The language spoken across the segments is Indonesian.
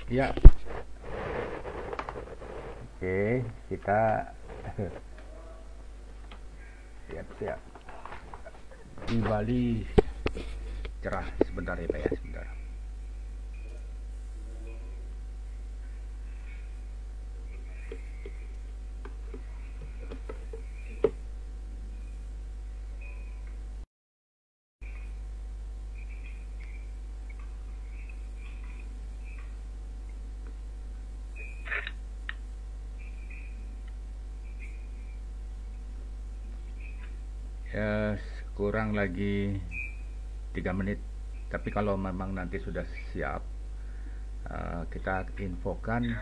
Ya, oke, kita siap-siap. Di Bali cerah sebentar ya Pak ya, sebentar. Ya, kurang lagi 3 menit. Tapi kalau memang nanti sudah siap, kita infokan.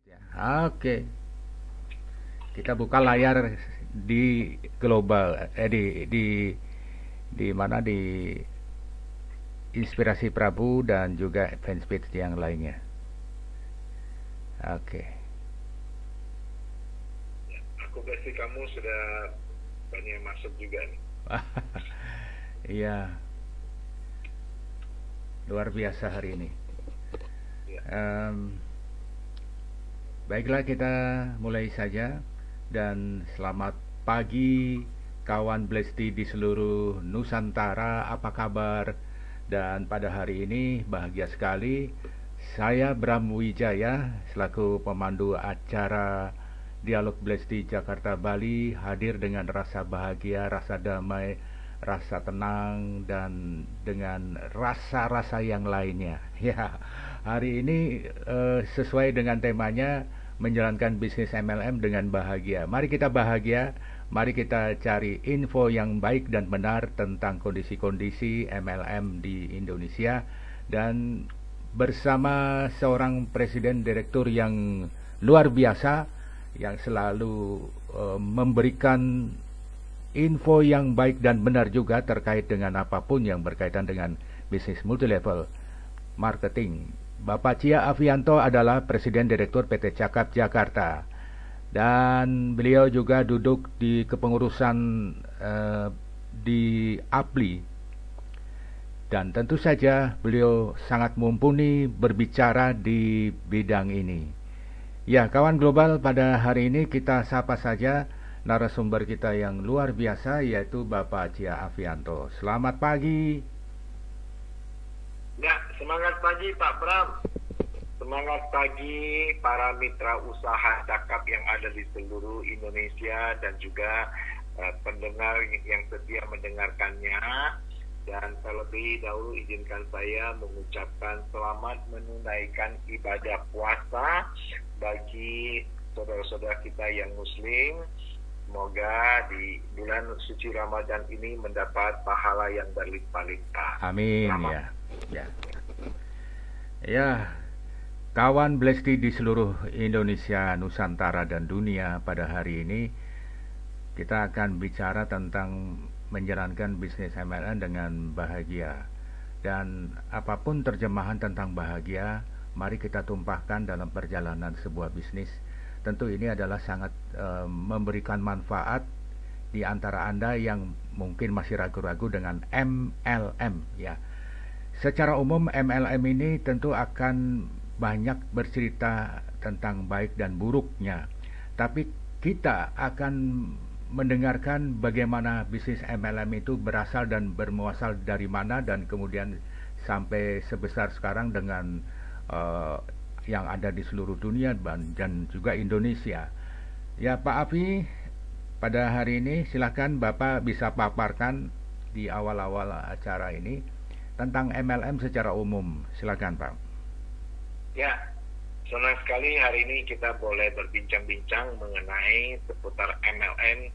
Ya, oke, kita buka layar di global, di mana di Inspirasi Prabu dan juga fanpage yang lainnya. Oke. Aku pasti kamu sudah banyak masuk juga nih. Iya, luar biasa hari ini. Ya. Baiklah, kita mulai saja. Dan selamat pagi kawan Blesti di seluruh Nusantara, apa kabar? Dan pada hari ini bahagia sekali, saya Bram Wijaya selaku pemandu acara Dialog Blesti Jakarta Bali hadir dengan rasa bahagia, rasa damai, rasa tenang, dan dengan rasa-rasa yang lainnya. Ya, hari ini sesuai dengan temanya menjalankan bisnis MLM dengan bahagia. Mari kita bahagia, mari kita cari info yang baik dan benar tentang kondisi-kondisi MLM di Indonesia, dan bersama seorang presiden direktur yang luar biasa yang selalu memberikan info yang baik dan benar juga terkait dengan apapun yang berkaitan dengan bisnis multilevel marketing. Bapak Cia Afianto adalah Presiden Direktur PT Cakap Jakarta, dan beliau juga duduk di kepengurusan di APLI, dan tentu saja beliau sangat mumpuni berbicara di bidang ini. Ya, kawan global, pada hari ini kita sapa saja narasumber kita yang luar biasa, yaitu Bapak Cia Afianto. Selamat pagi. Ya, semangat pagi Pak Bram. Semangat pagi para mitra usaha Cakap yang ada di seluruh Indonesia dan juga pendengar yang setia mendengarkannya. Dan terlebih dahulu izinkan saya mengucapkan selamat menunaikan ibadah puasa bagi saudara-saudara kita yang muslim. Semoga di bulan suci Ramadan ini mendapat pahala yang berlimpah-limpah. Amin. Selamat. Ya, kawan Blesti di seluruh Indonesia, Nusantara, dan dunia, pada hari ini kita akan bicara tentang menjalankan bisnis MLM dengan bahagia. Dan apapun terjemahan tentang bahagia, mari kita tumpahkan dalam perjalanan sebuah bisnis. Tentu ini adalah sangat memberikan manfaat di antara Anda yang mungkin masih ragu-ragu dengan MLM, ya. Secara umum MLM ini tentu akan banyak bercerita tentang baik dan buruknya. Tapi kita akan mendengarkan bagaimana bisnis MLM itu berasal dan bermuasal dari mana, dan kemudian sampai sebesar sekarang dengan yang ada di seluruh dunia dan juga Indonesia. Ya, Pak Afi, pada hari ini silakan Bapak bisa paparkan di awal-awal acara ini tentang MLM secara umum. Silakan, Pak. Ya, senang sekali hari ini kita boleh berbincang-bincang mengenai seputar MLM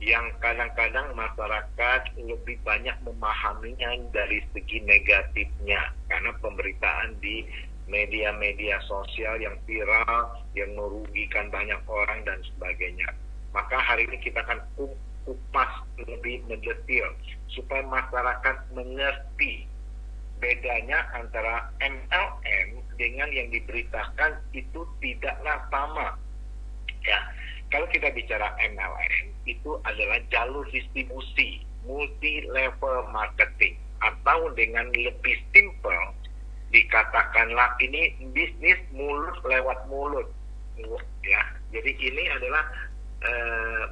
yang kadang-kadang masyarakat lebih banyak memahaminya dari segi negatifnya karena pemberitaan di media-media sosial yang viral, yang merugikan banyak orang dan sebagainya. Maka hari ini kita akan kupas lebih mendetil supaya masyarakat mengerti bedanya antara MLM dengan yang diberitakan itu tidaklah sama. Ya, kalau kita bicara MLM itu adalah jalur distribusi, multi level marketing, atau dengan lebih simpel dikatakanlah ini bisnis mulut lewat mulut, ya. Jadi ini adalah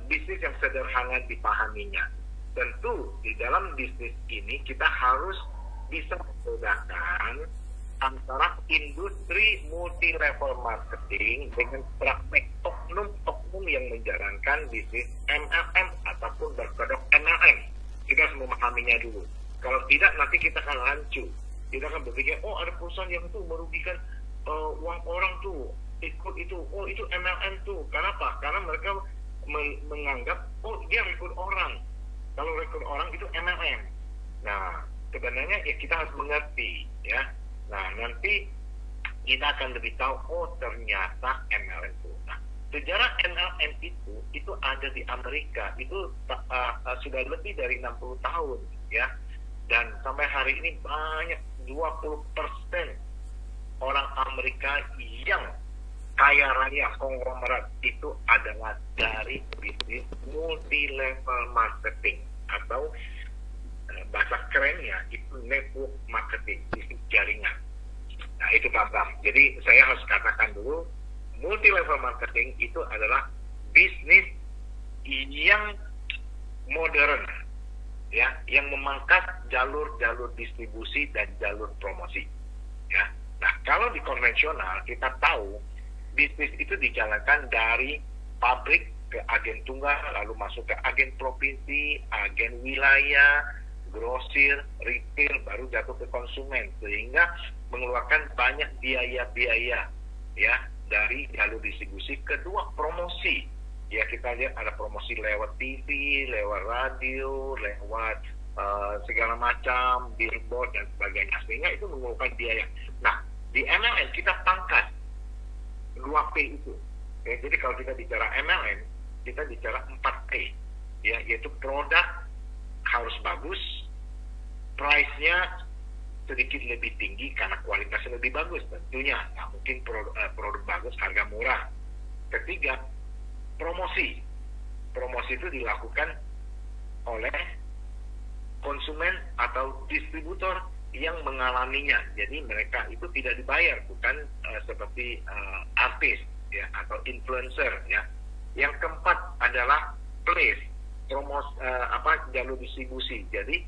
bisnis yang sederhana dipahaminya. Tentu di dalam bisnis ini kita harus bisa membedakan antara industri multi level marketing dengan praktek oknum-oknum yang menjalankan bisnis MLM ataupun berkedok MLM. Kita harus memahaminya dulu. Kalau tidak nanti kita akan rancu. Kita akan berpikir, oh ada perusahaan yang tuh merugikan uang orang tuh, ikut itu, oh itu MLM tuh. Kenapa? Karena mereka menganggap, oh dia rekrut orang. Kalau rekrut orang itu MLM. Nah, sebenarnya ya kita harus mengerti, ya. Nah, nanti kita akan lebih tahu, oh ternyata MLM itu. Nah, sejarah MLM itu ada di Amerika, itu sudah lebih dari 60 tahun, ya. Dan sampai hari ini banyak 20% orang Amerika yang kaya raya konglomerat itu adalah dari bisnis multi level marketing atau bahasa kerennya itu network marketing, bisnis jaringan. Nah itu Pak Bram. Jadi saya harus katakan dulu, multi level marketing itu adalah bisnis yang modern, ya, yang memangkas jalur-jalur distribusi dan jalur promosi, ya. Nah kalau di konvensional kita tahu bisnis itu dijalankan dari pabrik ke agen tunggal, lalu masuk ke agen provinsi, agen wilayah, grosir, retail, baru jatuh ke konsumen, sehingga mengeluarkan banyak biaya-biaya, ya, dari jalur distribusi. Kedua, promosi, ya, kita lihat ada promosi lewat TV, lewat radio, lewat segala macam billboard dan sebagainya, sehingga itu mengeluarkan biaya. Nah di MLM kita pangkas 2P itu, ya. Jadi kalau kita bicara MLM, kita bicara 4P, ya, yaitu produk harus bagus, price-nya sedikit lebih tinggi karena kualitasnya lebih bagus tentunya. Nah, mungkin produk bagus, harga murah. Ketiga, promosi. Promosi itu dilakukan oleh konsumen atau distributor yang mengalaminya. Jadi mereka itu tidak dibayar, bukan seperti artis, ya, atau influencer, ya. Yang keempat adalah place, jalur distribusi. Jadi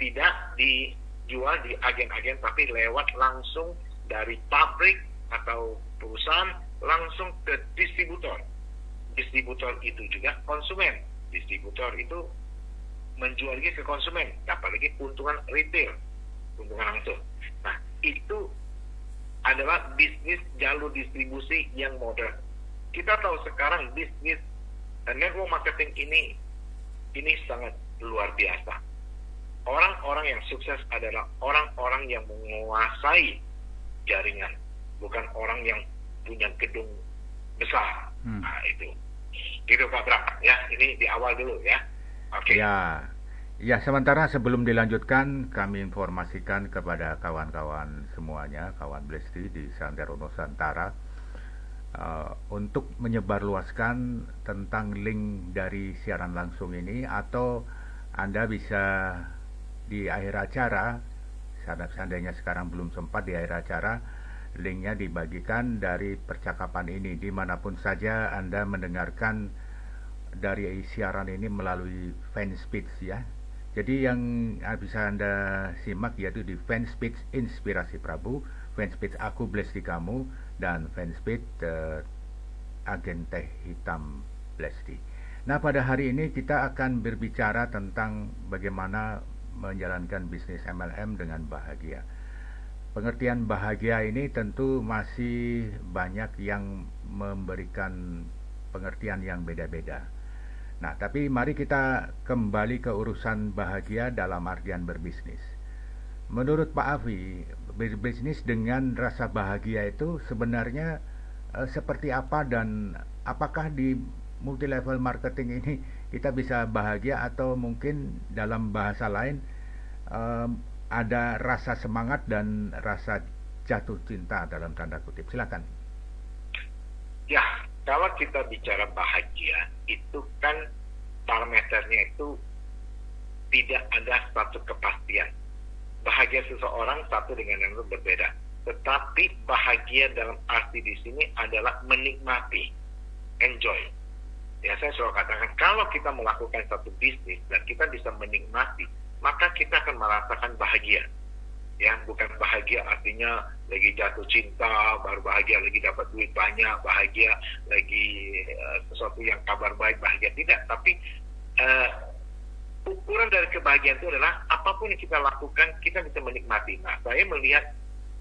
tidak dijual di agen-agen, tapi lewat langsung dari pabrik atau perusahaan langsung ke distributor. Distributor itu juga konsumen. Distributor itu menjual lagi ke konsumen, apalagi keuntungan retail, keuntungan langsung. Nah, itu adalah bisnis jalur distribusi yang modern. Kita tahu sekarang bisnis network marketing ini sangat luar biasa. Orang-orang yang sukses adalah orang-orang yang menguasai jaringan, bukan orang yang punya gedung besar. Nah, itu. Gitu Pak Bram, ya. Ini di awal dulu, ya. Oke. Ya, sementara sebelum dilanjutkan, kami informasikan kepada kawan-kawan semuanya, kawan Blesti di Santero Nusantara, untuk menyebarluaskan tentang link dari siaran langsung ini, atau Anda bisa di akhir acara, seandainya sekarang belum sempat di akhir acara, linknya dibagikan dari percakapan ini dimanapun saja Anda mendengarkan dari siaran ini melalui fanpage, ya. Jadi yang bisa Anda simak yaitu di fanpage Inspirasi Prabu, fanpage Aku Blesti Kamu, dan fanpage Agen Teh Hitam Blesti. Nah, pada hari ini kita akan berbicara tentang bagaimana menjalankan bisnis MLM dengan bahagia. Pengertian bahagia ini tentu masih banyak yang memberikan pengertian yang beda-beda. Nah, tapi mari kita kembali ke urusan bahagia dalam artian berbisnis. Menurut Pak Afi, berbisnis dengan rasa bahagia itu sebenarnya seperti apa, dan apakah di multi level marketing ini kita bisa bahagia, atau mungkin dalam bahasa lain ada rasa semangat dan rasa jatuh cinta dalam tanda kutip. Silakan. Ya, kalau kita bicara bahagia, itu kan parameternya itu tidak ada satu kepastian. Bahagia seseorang satu dengan yang lain berbeda. Tetapi bahagia dalam arti di sini adalah menikmati, enjoy. Ya, saya selalu katakan, kalau kita melakukan satu bisnis dan kita bisa menikmati, maka kita akan merasakan bahagia. Ya, bukan bahagia artinya lagi jatuh cinta, baru bahagia lagi dapat duit banyak, bahagia lagi sesuatu yang kabar baik, bahagia tidak. Tapi ukuran dari kebahagiaan itu adalah apapun yang kita lakukan, kita bisa menikmati. Nah, saya melihat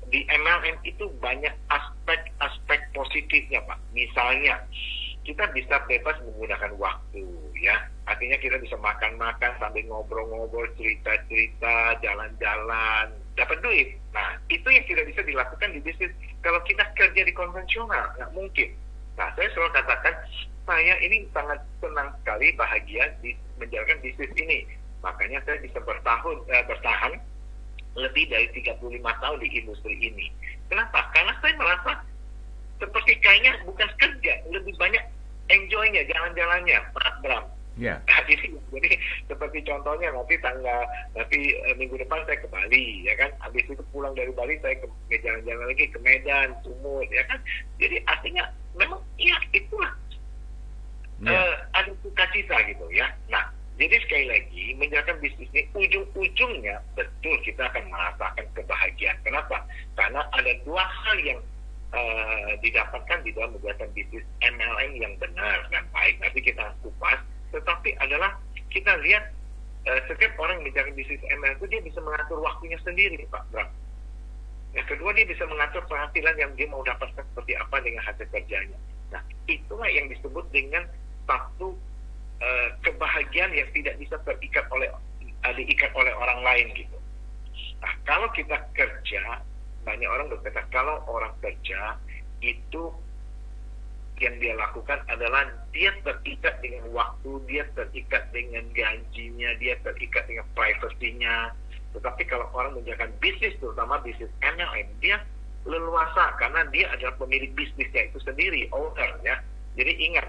di MLM itu banyak aspek-aspek positifnya, Pak. Misalnya, kita bisa bebas menggunakan waktu, ya. Artinya kita bisa makan-makan sambil ngobrol-ngobrol, cerita-cerita, jalan-jalan, dapat duit. Nah, itu yang tidak bisa dilakukan di bisnis. Kalau kita kerja di konvensional, nggak mungkin. Nah, saya selalu katakan, saya ini sangat senang sekali, bahagia di menjalankan bisnis ini. Makanya saya bisa bertahan lebih dari 35 tahun di industri ini. Kenapa? Karena saya merasa seperti kayaknya bukan kerja, lebih banyak enjoy-nya, jalan-jalannya, Pak Bram. Ya. Nah, jadi seperti contohnya nanti minggu depan saya ke Bali, ya kan. Habis itu pulang dari Bali saya ke jalan-jalan lagi ke Medan, Sumut, ya kan. Jadi artinya memang ya itulah ada sukacita gitu ya. Nah, jadi sekali lagi menjalankan bisnis ini ujung-ujungnya betul kita akan merasakan kebahagiaan. Kenapa? Karena ada dua hal yang didapatkan di dalam menjalankan bisnis MLM yang benar dan baik. Nanti kita kupas. Tetapi adalah kita lihat setiap orang yang menjalankan bisnis MLM itu dia bisa mengatur waktunya sendiri, Pak Bram. Yang kedua, dia bisa mengatur penghasilan yang dia mau dapatkan seperti apa dengan hasil kerjanya. Nah, itulah yang disebut dengan satu kebahagiaan yang tidak bisa diikat oleh orang lain gitu. Nah, kalau kita kerja, banyak orang berkata kalau orang kerja itu yang dia lakukan adalah dia terikat dengan waktu, dia terikat dengan gajinya, dia terikat dengan privasinya. Tetapi kalau orang menjalankan bisnis, terutama bisnis MLM, dia leluasa karena dia adalah pemilik bisnisnya itu sendiri, owner ya. Jadi ingat,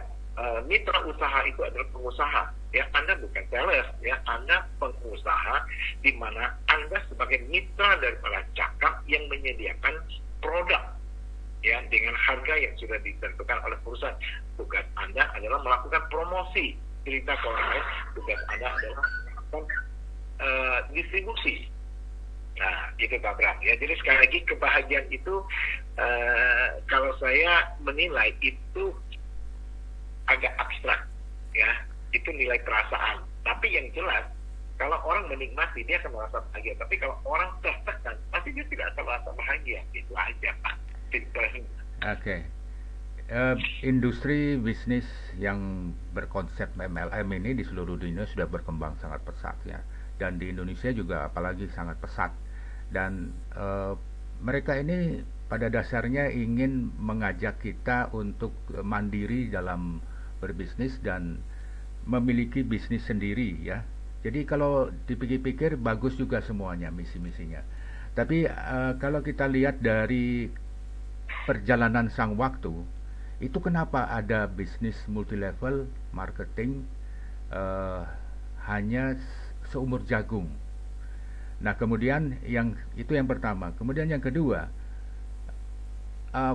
mitra usaha itu adalah pengusaha. Ya, Anda bukan sales, ya, Anda pengusaha, di mana Anda sebagai mitra daripada Cakap yang menyediakan produk, ya, dengan harga yang sudah ditentukan oleh perusahaan. Tugas Anda adalah melakukan promosi, cerita ke orang lain. Tugas Anda adalah melakukan distribusi. Nah, itu Pak Bram. Ya, jadi sekali lagi kebahagiaan itu kalau saya menilai itu agak abstrak, ya. Itu nilai perasaan. Tapi yang jelas, kalau orang menikmati dia akan merasa bahagia. Tapi kalau orang tertekan, pasti dia tidak akan merasa bahagia. Itu aja, Pak. Oke. Industri bisnis yang berkonsep MLM ini di seluruh dunia sudah berkembang sangat pesat ya, dan di Indonesia juga apalagi sangat pesat. Dan mereka ini pada dasarnya ingin mengajak kita untuk mandiri dalam berbisnis dan memiliki bisnis sendiri ya. Jadi kalau dipikir-pikir bagus juga semuanya misi-misinya. Tapi kalau kita lihat dari perjalanan sang waktu, itu kenapa ada bisnis multilevel marketing hanya seumur jagung. Nah, kemudian itu yang pertama. Kemudian yang kedua,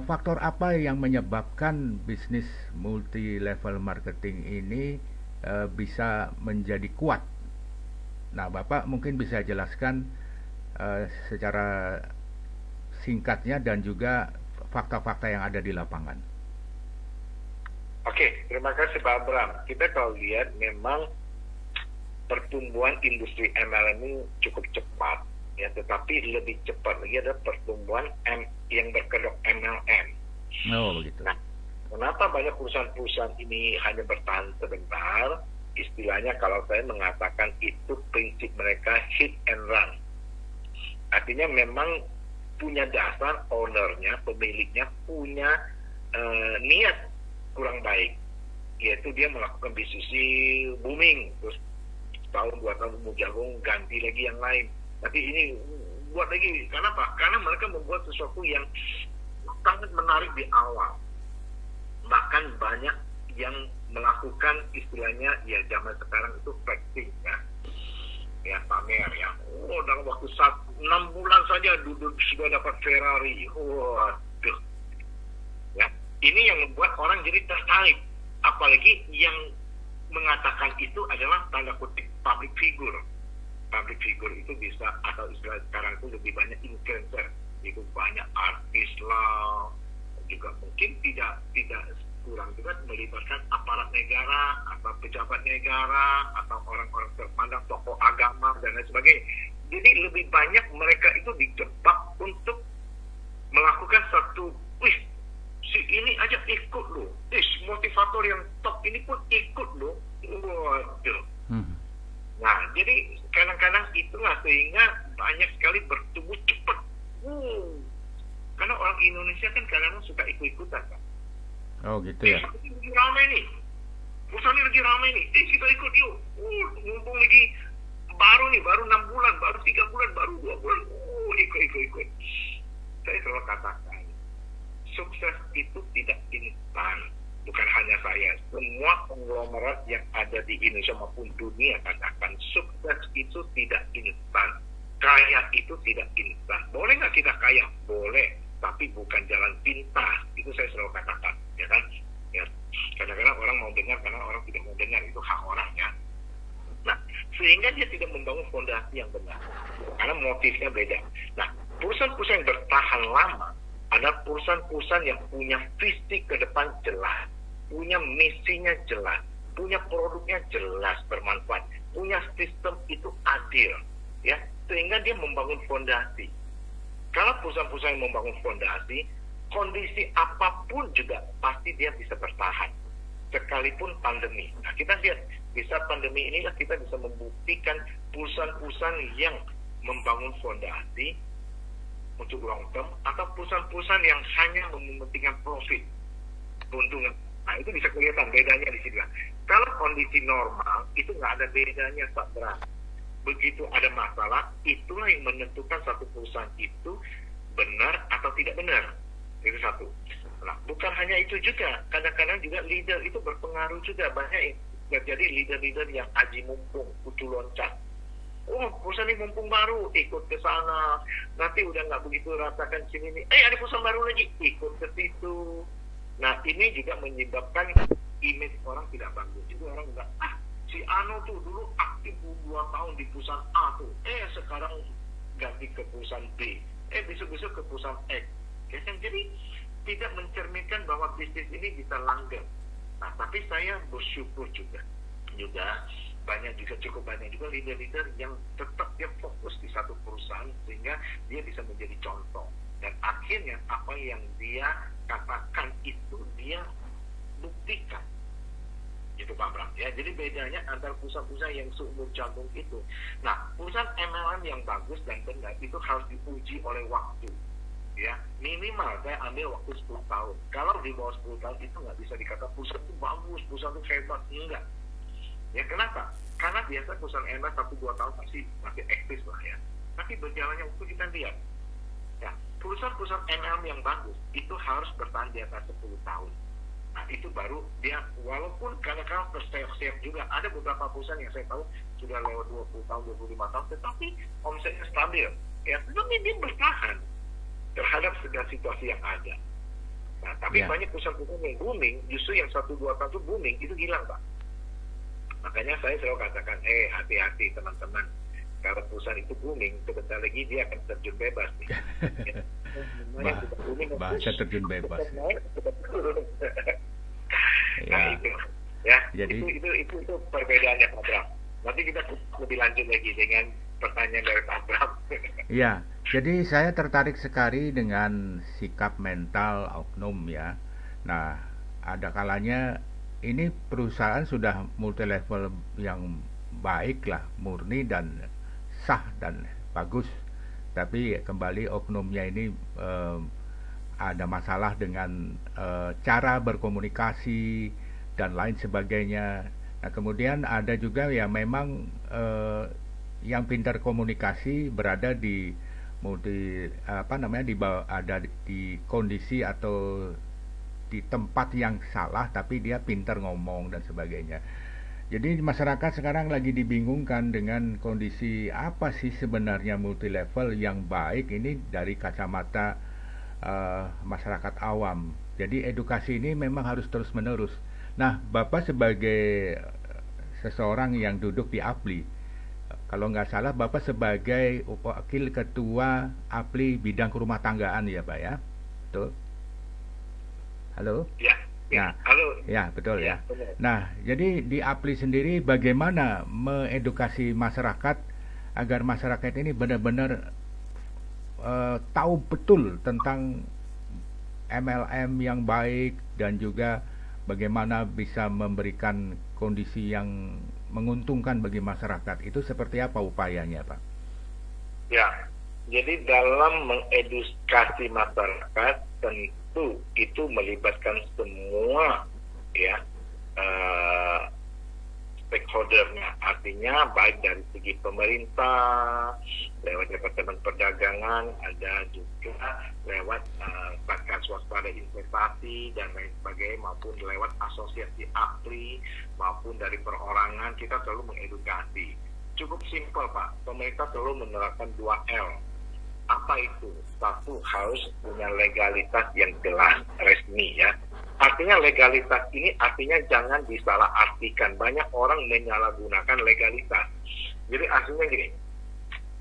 faktor apa yang menyebabkan bisnis multilevel marketing ini bisa menjadi kuat? Nah, Bapak mungkin bisa jelaskan secara singkatnya dan juga fakta-fakta yang ada di lapangan. Oke, terima kasih Pak Bram. Kita kalau lihat memang pertumbuhan industri MLM ini cukup cepat, ya, tetapi lebih cepat lagi adalah pertumbuhan yang berkedok MLM. Oh, begitu. Nah, kenapa banyak perusahaan-perusahaan ini hanya bertahan sebentar? istilahnya kalau saya mengatakan itu prinsip mereka hit and run. Artinya memang punya dasar, ownernya, pemiliknya punya niat kurang baik, yaitu dia melakukan bisnis booming, terus tahun 2 tahun mau jagung ganti lagi yang lain, tapi ini buat lagi. Kenapa? Karena mereka membuat sesuatu yang sangat menarik di awal, bahkan banyak yang melakukan istilahnya ya zaman sekarang itu flexing ya pamer ya. Oh, dalam waktu 6 bulan saja duduk sudah dapat Ferrari. Waduh. Ya, ini yang membuat orang jadi tertarik. Apalagi yang mengatakan itu adalah tanda kutip public figure. Public figure itu bisa, atau istilah sekarang itu lebih banyak influencer. Itu banyak artis lah, juga mungkin tidak kurang juga melibatkan aparat negara atau pejabat negara atau orang-orang terpandang, tokoh agama dan lain sebagainya. Jadi lebih banyak mereka itu dijebak untuk melakukan satu, wih, si ini aja ikut loh, motivator yang top ini pun ikut loh. Waduh. Nah, jadi kadang-kadang itulah sehingga banyak sekali bertumbuh cepat. Karena orang Indonesia kan kadang-kadang suka ikut-ikutan, Pak. Oh gitu ya. Lagi ramai nih, perusahaan lagi ramai nih. Kita ikut yuk. Mumpung lagi baru 6 bulan, baru 3 bulan, baru 2 bulan. Ikut. Saya selalu katakan, sukses itu tidak instan. Bukan hanya saya, semua konglomerat yang ada di Indonesia maupun dunia katakan sukses itu tidak instan. Kaya itu tidak instan. Boleh nggak kita kaya? Boleh, tapi bukan jalan pintas. Itu saya selalu katakan, ya kan? Ya, kadang-kadang orang mau dengar, karena orang tidak mau dengar, itu hak orang ya. Nah, sehingga dia tidak membangun fondasi yang benar, karena motifnya beda. Nah, perusahaan-perusahaan yang bertahan lama adalah perusahaan-perusahaan yang punya visi ke depan jelas, punya misinya jelas, punya produknya jelas bermanfaat, punya sistem itu adil, ya, sehingga dia membangun fondasi. Kalau perusahaan-perusahaan yang membangun fondasi, kondisi apapun juga pasti dia bisa bertahan, sekalipun pandemi. Nah, kita lihat di saat pandemi inilah kita bisa membuktikan perusahaan-perusahaan yang membangun fondasi untuk long term atau perusahaan-perusahaan yang hanya mementingkan profit, keuntungan. Nah, itu bisa kelihatan bedanya di sini. Kalau kondisi normal itu nggak ada bedanya, Pak Bram. Begitu ada masalah, itulah yang menentukan satu perusahaan itu benar atau tidak benar. Itu satu. Nah, bukan hanya itu juga, kadang-kadang juga leader itu berpengaruh juga. Banyak terjadi leader-leader yang aji mumpung, kutu loncat. Oh, perusahaan ini mumpung baru, ikut ke sana. Nanti udah nggak begitu rasakan sini nih. Ada perusahaan baru lagi, ikut ke situ. Nah, ini juga menyebabkan image orang tidak bagus. Jadi orang nggak, si Ano tuh dulu aktif 2 tahun di perusahaan A tuh. Sekarang ganti ke perusahaan B. Besok-besok ke perusahaan X. Ya kan? Jadi tidak mencerminkan bahwa bisnis ini bisa langgeng. Nah, tapi saya bersyukur juga cukup banyak juga leader-leader yang tetap dia fokus di satu perusahaan sehingga dia bisa menjadi contoh. Dan akhirnya apa yang dia katakan itu dia buktikan. Itu Pak Bram ya. Jadi bedanya antara perusahaan-perusahaan yang seumur jagung itu. Nah, perusahaan MLM yang bagus dan benar itu harus diuji oleh waktu. Ya, minimal saya ambil waktu 10 tahun. Kalau di bawah 10 tahun itu nggak bisa dikatakan perusahaan itu bagus, perusahaan itu hebat, enggak. Ya kenapa? Karena biasa perusahaan MLM 1-2 tahun masih eksis lah ya. Tapi berjalannya waktu kita lihat. Ya, perusahaan-perusahaan MLM yang bagus itu harus bertahan di atas 10 tahun. Nah, itu baru dia, walaupun kadang-kadang terseok-seok juga. Ada beberapa perusahaan yang saya tahu sudah lewat 20 tahun, 25 tahun, tetapi omsetnya stabil. Ya, tetapi dia bertahan terhadap segala situasi yang ada. Nah, tapi banyak perusahaan-perusahaan yang booming, justru yang 1-2 tahun itu booming, itu hilang, Pak. Makanya saya selalu katakan, hati-hati teman-teman. Kalau perusahaan itu booming, sebentar lagi dia akan terjun bebas nih. Bahasa terjun bebas. Nah, itu ya. Jadi itu perbedaannya Pak Bram. Nanti kita lebih lanjut lagi dengan pertanyaan dari Pak Bram. Iya, jadi saya tertarik sekali dengan sikap mental oknum ya. Nah, ada kalanya ini perusahaan sudah multi level yang baik lah, murni dan sah dan bagus, tapi kembali oknumnya ini ada masalah dengan cara berkomunikasi dan lain sebagainya. Nah, kemudian ada juga yang memang yang pintar komunikasi berada di ada di kondisi atau di tempat yang salah, tapi dia pintar ngomong dan sebagainya. Jadi masyarakat sekarang lagi dibingungkan dengan kondisi apa sih sebenarnya multi level yang baik ini dari kacamata masyarakat awam. Jadi edukasi ini memang harus terus menerus. Nah, Bapak sebagai seseorang yang duduk di APLI, kalau nggak salah Bapak sebagai wakil ketua APLI bidang kerumah tanggaan ya Pak ya? Betul? Halo? Ya. Nah, halo. Ya, betul ya. Betul. Nah, jadi di APLI sendiri bagaimana mengedukasi masyarakat agar masyarakat ini benar-benar tahu betul tentang MLM yang baik dan juga bagaimana bisa memberikan kondisi yang menguntungkan bagi masyarakat. Itu seperti apa upayanya, Pak? Ya, jadi dalam mengedukasi masyarakat tentu itu melibatkan semua ya stakeholdernya, artinya baik dari segi pemerintah, lewat Departemen Perdagangan, ada juga lewat Satgas Waspada Investasi dan lain sebagainya, maupun lewat asosiasi APLI, maupun dari perorangan, kita selalu mengedukasi. Cukup simpel Pak, pemerintah selalu menerapkan 2L. Apa itu? Satu, harus punya legalitas yang jelas, resmi ya. Artinya legalitas ini artinya jangan disalah artikan. Banyak orang menyalahgunakan legalitas. Jadi artinya gini,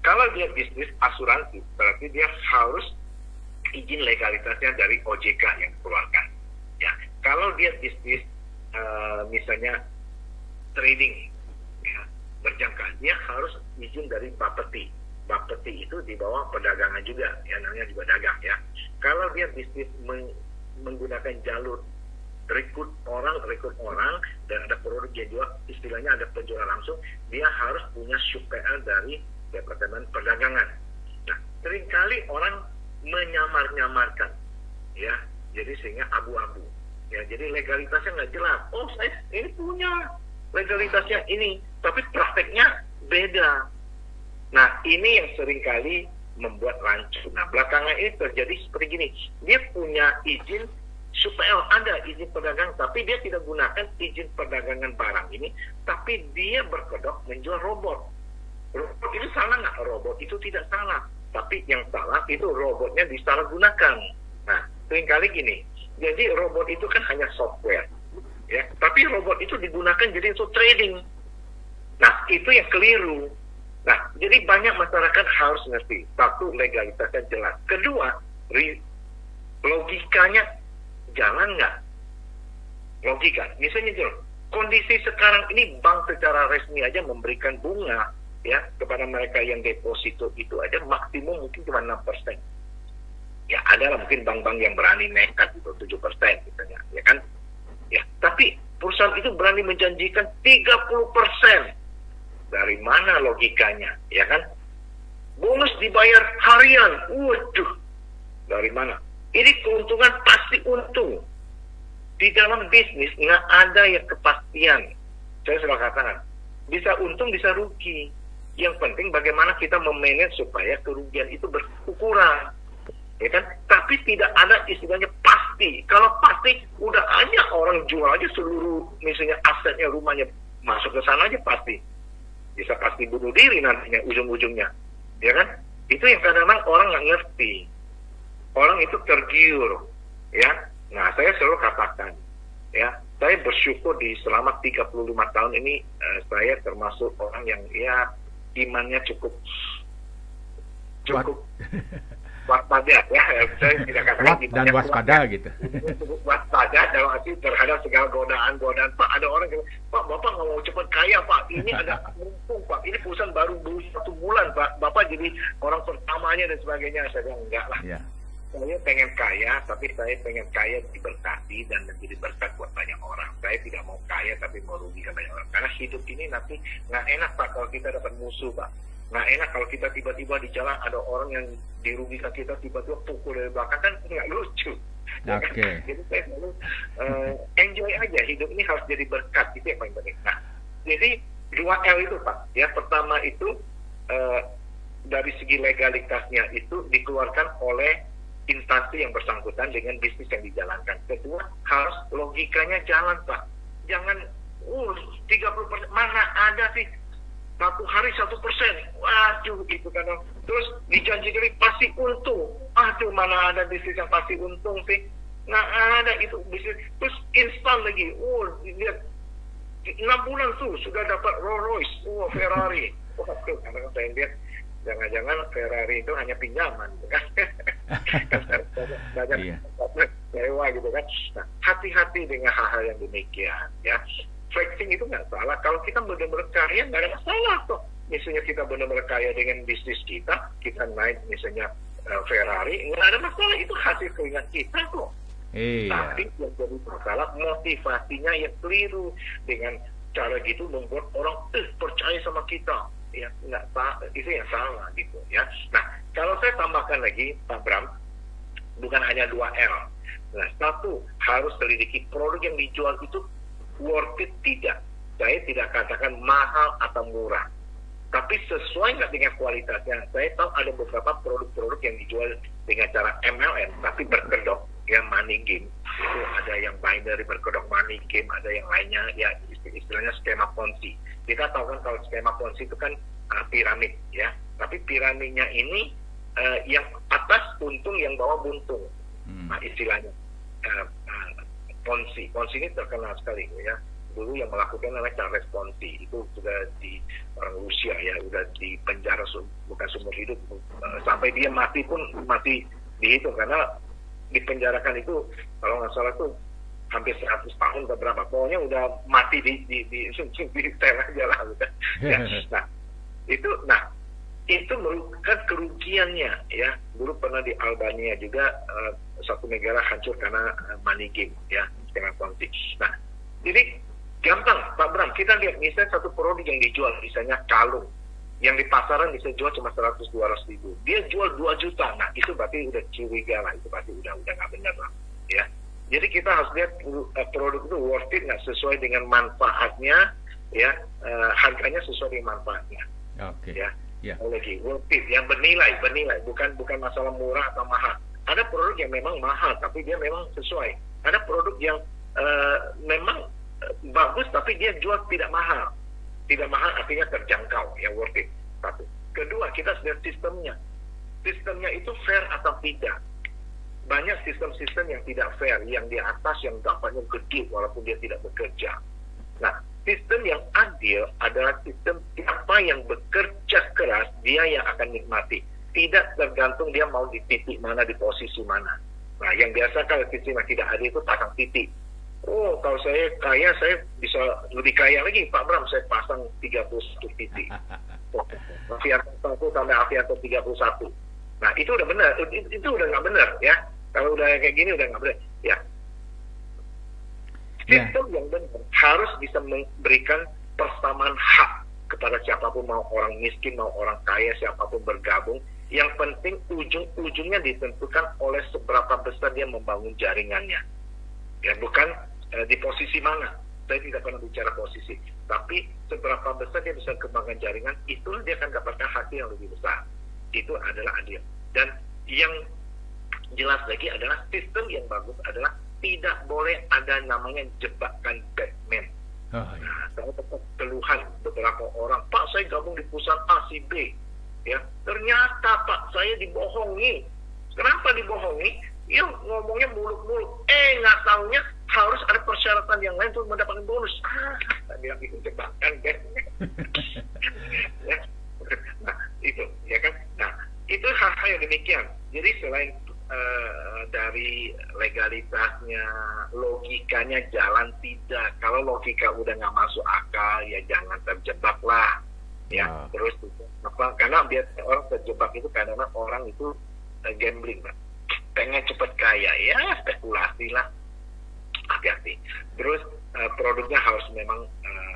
kalau dia bisnis asuransi, berarti dia harus izin legalitasnya dari OJK yang dikeluarkan. Ya, kalau dia bisnis misalnya trading, ya, berjangka, dia harus izin dari Bapeti. Bapeti itu di bawah perdagangan juga, ya namanya juga dagang ya. Kalau dia bisnis menggunakan jalur rekrut orang dan ada produk yang jual, istilahnya ada penjualan langsung, dia harus punya SUPL dari Departemen Perdagangan. Nah, seringkali orang menyamar-nyamarkan, ya, jadi sehingga abu-abu. Ya, jadi legalitasnya nggak jelas. Oh, saya ini punya legalitasnya ini, tapi prakteknya beda. Nah, ini yang seringkali membuat rancu. Nah, belakangan ini terjadi seperti gini. Dia punya izin SUPL, ada izin perdagangan, tapi dia tidak gunakan izin perdagangan barang ini, tapi dia berkedok menjual robot. Robot itu salah nggak? Robot itu tidak salah. Tapi yang salah itu robotnya disalahgunakan. Nah, seringkali gini. Jadi robot itu kan hanya software. Ya, tapi robot itu digunakan jadi untuk trading. Nah, itu yang keliru. Nah, jadi banyak masyarakat harus ngerti. Satu, legalitasnya jelas. Kedua, logikanya jalan nggak? Logika. Misalnya kondisi sekarang ini bank secara resmi aja memberikan bunga ya kepada mereka yang deposito itu aja maksimum mungkin cuma 6%. Ya, ada lah mungkin bank-bank yang berani nekat itu 7% misalnya, ya kan? Ya, tapi perusahaan itu berani menjanjikan 30%. Dari mana logikanya, ya kan? Bonus dibayar harian, waduh, dari mana? Ini keuntungan pasti untung. Di dalam bisnis nggak ada yang kepastian. Saya sudah katakan, bisa untung, bisa rugi. Yang penting bagaimana kita memanage supaya kerugian itu berkurang, ya kan? Tapi tidak ada istilahnya pasti. Kalau pasti, udah aja orang jual aja seluruh, misalnya asetnya, rumahnya, masuk ke sana aja pasti. Bisa pasti bunuh diri nantinya ujung-ujungnya, ya kan? Itu yang kadang-kadang orang nggak ngerti. Orang itu tergiur, ya. Nah, saya selalu katakan, ya, saya bersyukur di selama 35 tahun ini, saya termasuk orang yang ya imannya cukup waspada ya, saya tidak katakan dan waspada gitu. Waspada dalam arti terhadap segala godaan. Pak, ada orang yang, Pak, Bapak nggak mau cepat kaya Pak, ini ada mumpung Pak, ini perusahaan baru 1 bulan Pak, Bapak jadi orang pertamanya dan sebagainya. Saya bilang enggak lah. Yeah. saya pengen kaya, tapi saya pengen kaya diberkati dan menjadi berkat buat banyak orang. Saya tidak mau kaya tapi mau rugikan banyak orang. Karena hidup ini nanti nggak enak Pak kalau kita dapat musuh Pak. Nggak enak kalau kita tiba-tiba di jalan ada orang yang dirugikan kita tiba-tiba pukul dari belakang, kan nggak lucu. Oke. Jadi saya selalu enjoy aja, hidup ini harus jadi berkat, itu yang paling penting. Nah, jadi 2L itu Pak. Ya, pertama itu dari segi legalitasnya itu dikeluarkan oleh instansi yang bersangkutan dengan bisnis yang dijalankan. Kedua, harus logikanya jalan Pak. Jangan 30%, mana ada sih satu hari 1%, waduh itu kan. Terus dijanjikan pasti untung, aduh mana ada bisnis yang pasti untung sih, nggak ada itu bisnis. Terus instan lagi, lihat 6 bulan tuh sudah dapat Rolls Royce, Ferrari. Waduh, karena saya lihat jangan-jangan Ferrari itu hanya pinjaman, kan? Banyak sewa gitu kan. Nah, hati-hati dengan hal-hal yang demikian, ya. Flexing itu nggak salah. Kalau kita benar-benar kaya, nggak ada masalah kok. Misalnya kita benar-benar kaya dengan bisnis kita naik misalnya Ferrari, nggak ada masalah. Itu hasil keringat kita kok. Tapi yang jadi masalah motivasinya yang keliru. Dengan cara gitu membuat orang percaya sama kita. Ya, nggak, itu yang salah gitu ya. Nah, kalau saya tambahkan lagi Pak Bram, bukan hanya 2L. Nah, satu, harus selidiki produk yang dijual itu worth it tidak. Saya tidak katakan mahal atau murah, tapi sesuai nggak dengan kualitasnya. Saya tahu ada beberapa produk-produk yang dijual dengan cara MLM tapi berkedok, yang money game. Itu ada yang binary berkedok money game, ada yang lainnya ya istilahnya skema Ponzi. Kita tahu kan kalau skema Ponzi itu kan piramid ya, tapi piramidnya ini yang atas untung, yang bawah buntung. Nah, istilahnya Ponzi ini terkenal sekali ya. Dulu yang melakukan namanya Charles Ponzi, itu sudah di orang Rusia ya, sudah di penjara bukan seumur hidup, sampai dia mati pun masih dihitung, karena dipenjarakan itu kalau nggak salah tuh hampir 100 tahun ke berapa, pokoknya udah mati di sel aja lah gitu. Ya, itu merupakan kerugiannya ya. Dulu pernah di Albania juga satu negara hancur karena money game ya, dengan Ponzi. Nah, jadi gampang Pak Bram, kita lihat misalnya satu produk yang dijual, misalnya kalung yang di pasaran bisa jual cuma 100-200 ribu, dia jual 2 juta. Nah, itu berarti udah curiga lah, itu berarti udah nggak benar lah ya. Jadi kita harus lihat produk itu worth it nggak, sesuai dengan manfaatnya ya, harganya sesuai dengan manfaatnya. Oke. Ya. Yeah. Lagi worth it, yang bernilai, bukan masalah murah atau mahal. Ada produk yang memang mahal tapi dia memang sesuai. Ada produk yang memang bagus tapi dia jual tidak mahal. Tidak mahal artinya terjangkau, ya worth it. Satu. Kedua, kita lihat sistemnya. Sistemnya itu fair atau tidak. Banyak sistem-sistem yang tidak fair, yang di atas yang dapatnya gede walaupun dia tidak bekerja. Nah, sistem yang adil adalah sistem siapa yang bekerja keras, dia yang akan nikmati. Tidak tergantung dia mau di titik mana, di posisi mana. Nah, yang biasa kalau sistem yang tidak adil itu pasang titik. Kalau saya kaya, saya bisa lebih kaya lagi Pak Bram, saya pasang 31 titik. Afianto 1 sampai Afianto 31. Nah, itu udah benar, itu udah nggak benar ya. Kalau udah kayak gini udah nggak benar ya. Sistem yang benar harus bisa memberikan persamaan hak kepada siapapun, mau orang miskin, mau orang kaya, siapapun bergabung. Yang penting ujung-ujungnya ditentukan oleh seberapa besar dia membangun jaringannya. Ya, bukan di posisi mana. Saya tidak pernah bicara posisi, tapi seberapa besar dia bisa kembangkan jaringan, itulah dia akan dapatkan hasil yang lebih besar. Itu adalah adil. Dan yang jelas lagi adalah sistem yang bagus adalah tidak boleh ada namanya jebakan Batman. Nah, saya tetap keluhan beberapa orang, Pak saya gabung di perusahaan A, si B, ya ternyata Pak saya dibohongi. Kenapa dibohongi? Ya ngomongnya muluk-muluk, nggak taunya harus ada persyaratan yang lain untuk mendapatkan bonus. Saya bilang itu jebakan Batman. Ya. Nah, itu ya kan. Nah, itu hal-hal yang demikian. Jadi selain dari legalitasnya, logikanya jalan tidak. Kalau logika udah nggak masuk akal, ya jangan terjebak lah. Ya, terus apa? Karena biar orang terjebak itu karena orang itu gambling, Pak. pengen cepat kaya, ya spekulasi lah, hati-hati. Terus produknya harus memang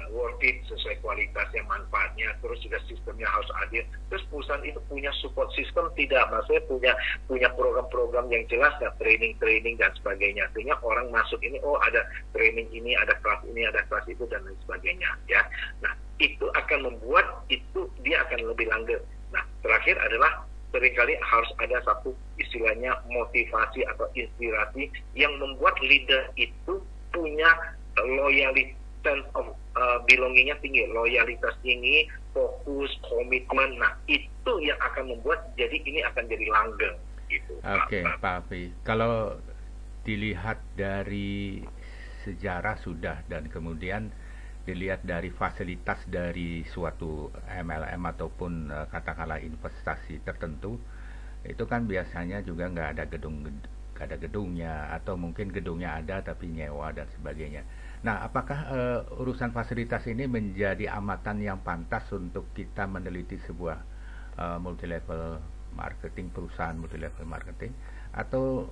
worth it, sesuai kualitasnya, manfaatnya, terus juga sistemnya harus adil. Terus perusahaan itu punya support system tidak, maksudnya punya program-program yang jelas, ya, training dan sebagainya, sehingga orang masuk ini, oh ada training ini, ada kelas ini, ada kelas itu, dan lain sebagainya, ya. Nah, itu akan membuat itu dia akan lebih langgeng. Nah, terakhir adalah seringkali harus ada satu istilahnya motivasi atau inspirasi yang membuat leader itu punya loyalty, sense of belongingnya tinggi, loyalitas tinggi, fokus, komitmen. Nah, itu yang akan membuat jadi ini akan jadi langgeng gitu. Oke, Pak Afi. Kalau dilihat dari sejarah sudah, dan kemudian dilihat dari fasilitas dari suatu MLM ataupun katakanlah investasi tertentu, itu kan biasanya juga nggak ada gedungnya, atau mungkin gedungnya ada tapi nyewa dan sebagainya. Nah, apakah urusan fasilitas ini menjadi amatan yang pantas untuk kita meneliti sebuah multilevel marketing, perusahaan multilevel marketing, atau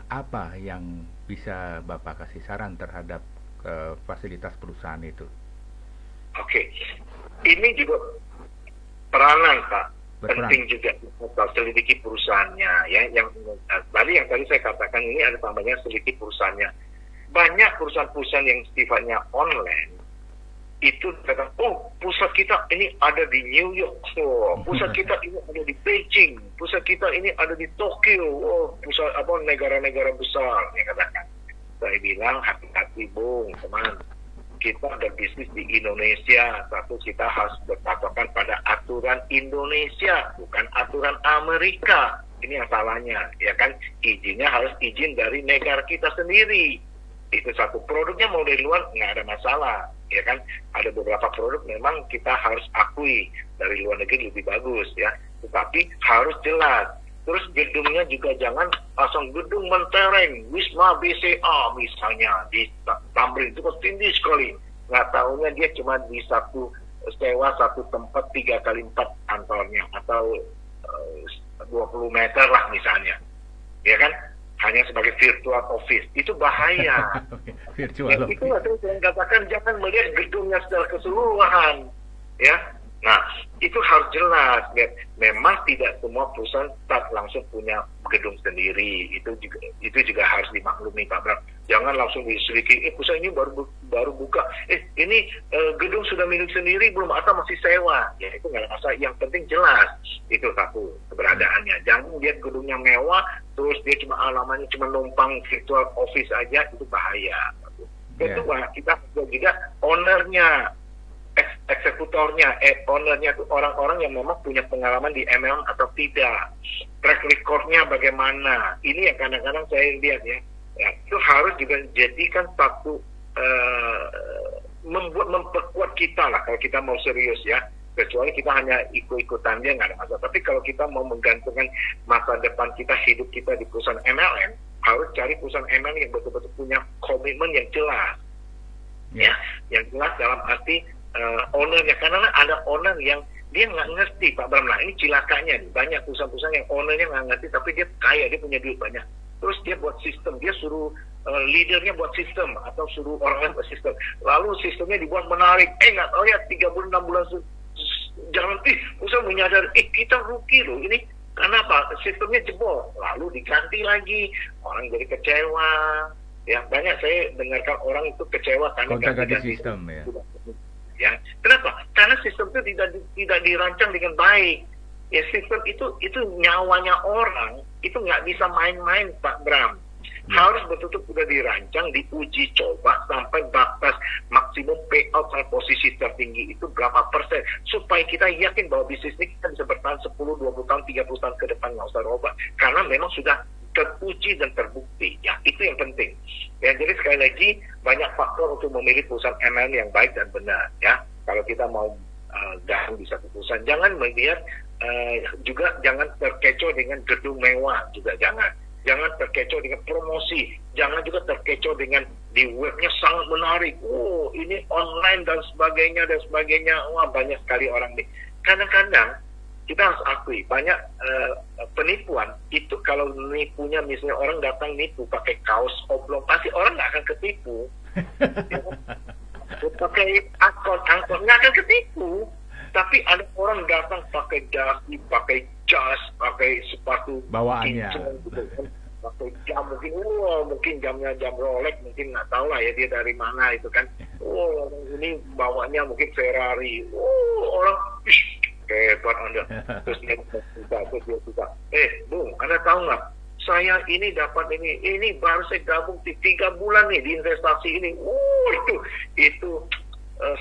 apa yang bisa Bapak kasih saran terhadap fasilitas perusahaan itu? Oke, ini juga peranan Pak, penting juga selidiki perusahaannya, ya. Yang tadi saya katakan ini ada tambahnya selidiki perusahaannya. Banyak perusahaan-perusahaan yang sifatnya online itu kata, oh pusat kita ini ada di New York, oh pusat kita ini ada di Beijing, pusat kita ini ada di Tokyo, oh pusat negara-negara besar, yang katakan. Saya bilang hati-hati Bung, teman. Kita berbisnis di Indonesia, satu kita harus berpatokan pada aturan Indonesia, bukan aturan Amerika. Ini yang salahnya, ya kan? Izinnya harus izin dari negara kita sendiri. Itu satu. Produknya mau dari luar nggak ada masalah, ya kan? Ada beberapa produk memang kita harus akui dari luar negeri lebih bagus, ya. Tetapi harus jelas. Terus gedungnya juga jangan pasang gedung mentereng, Wisma BCA misalnya di Tamrin, itu tinggi sekali. Nggak tahunya dia cuma di sewa satu tempat 3x4 kantornya, atau 20 meter lah misalnya, ya kan? Hanya sebagai virtual office, itu bahaya. Virtual office. Itu saya katakan jangan melihat gedungnya secara keseluruhan, ya. Nah, itu harus jelas. Memang tidak semua perusahaan langsung punya gedung sendiri. Itu juga harus dimaklumi, Pak Bram. Jangan langsung diselidiki, perusahaan ini baru buka. Ini gedung sudah milik sendiri belum atau masih sewa? Ya itu nggak ada masalah. Yang penting jelas. Itu satu keberadaannya. Jangan lihat gedungnya mewah, terus dia cuma alamannya cuma numpang virtual office aja, itu bahaya. Kedua, kita juga ownernya, eksekutornya, ownernya itu orang-orang yang memang punya pengalaman di MLM atau tidak, track recordnya bagaimana. Ini yang kadang-kadang saya lihat, ya, itu harus juga jadikan satu memperkuat kita lah kalau kita mau serius, ya. Kecuali kita hanya ikut-ikutan dia nggak ada masalah. Tapi kalau kita mau menggantungkan masa depan kita, hidup kita di perusahaan MLM, harus cari perusahaan MLM yang betul-betul punya komitmen yang jelas, ya, yang jelas dalam arti ownernya. Karena ada owner yang dia nggak ngerti, Pak Bram. Nah, ini cilakanya nih. Banyak perusahaan-perusahaan yang ownernya nggak ngerti, tapi dia kaya, dia punya duit banyak. Terus dia buat sistem, dia suruh leadernya buat sistem, atau suruh orang lain buat sistem. Lalu sistemnya dibuat menarik. Nggak tahu ya, 3 bulan, 6 bulan jangan usaha menyadari, kita rugi loh ini. Kenapa? Sistemnya jebol. Lalu diganti lagi. Orang jadi kecewa. Ya, banyak saya dengarkan orang itu kecewa karena ganti sistem, ya. Ya, kenapa? Karena sistem itu tidak dirancang dengan baik. Ya, sistem itu nyawanya orang, itu nggak bisa main-main, Pak Bram. Harus betul-betul sudah dirancang, diuji coba sampai batas maksimum payout sampai posisi tertinggi itu berapa persen, supaya kita yakin bahwa bisnis ini kita bisa bertahan 10, 20 tahun, 30 tahun ke depan, nggak usah robah. Karena memang sudah teruji dan terbukti. Ya, itu yang penting. Ya, jadi sekali lagi banyak faktor untuk memilih perusahaan MLM yang baik dan benar. Ya, kalau kita mau gabung di satu perusahaan, jangan melihat juga jangan terkecoh dengan gedung mewah, juga jangan terkecoh dengan promosi, jangan juga terkecoh dengan di webnya sangat menarik. Oh, ini online dan sebagainya. Wah, banyak sekali orang nih. Kadang-kadang kita harus akui banyak penipuan itu. Kalau nipunya misalnya orang datang nipu pakai kaos oblong, pasti orang nggak akan ketipu. Ya, pakai angkot nggak akan ketipu. Tapi ada orang datang pakai dasi, pakai jas, pakai sepatu bawaannya, pakai jam mungkin jamnya jam Rolex, mungkin nggak tahu lah ya dia dari mana itu kan. Ini bawanya mungkin Ferrari. Orang hebat Anda. Terus dia suka. Bung, Anda tahu nggak? Saya ini dapat ini baru saya gabung 3 bulan nih di investasi ini. Itu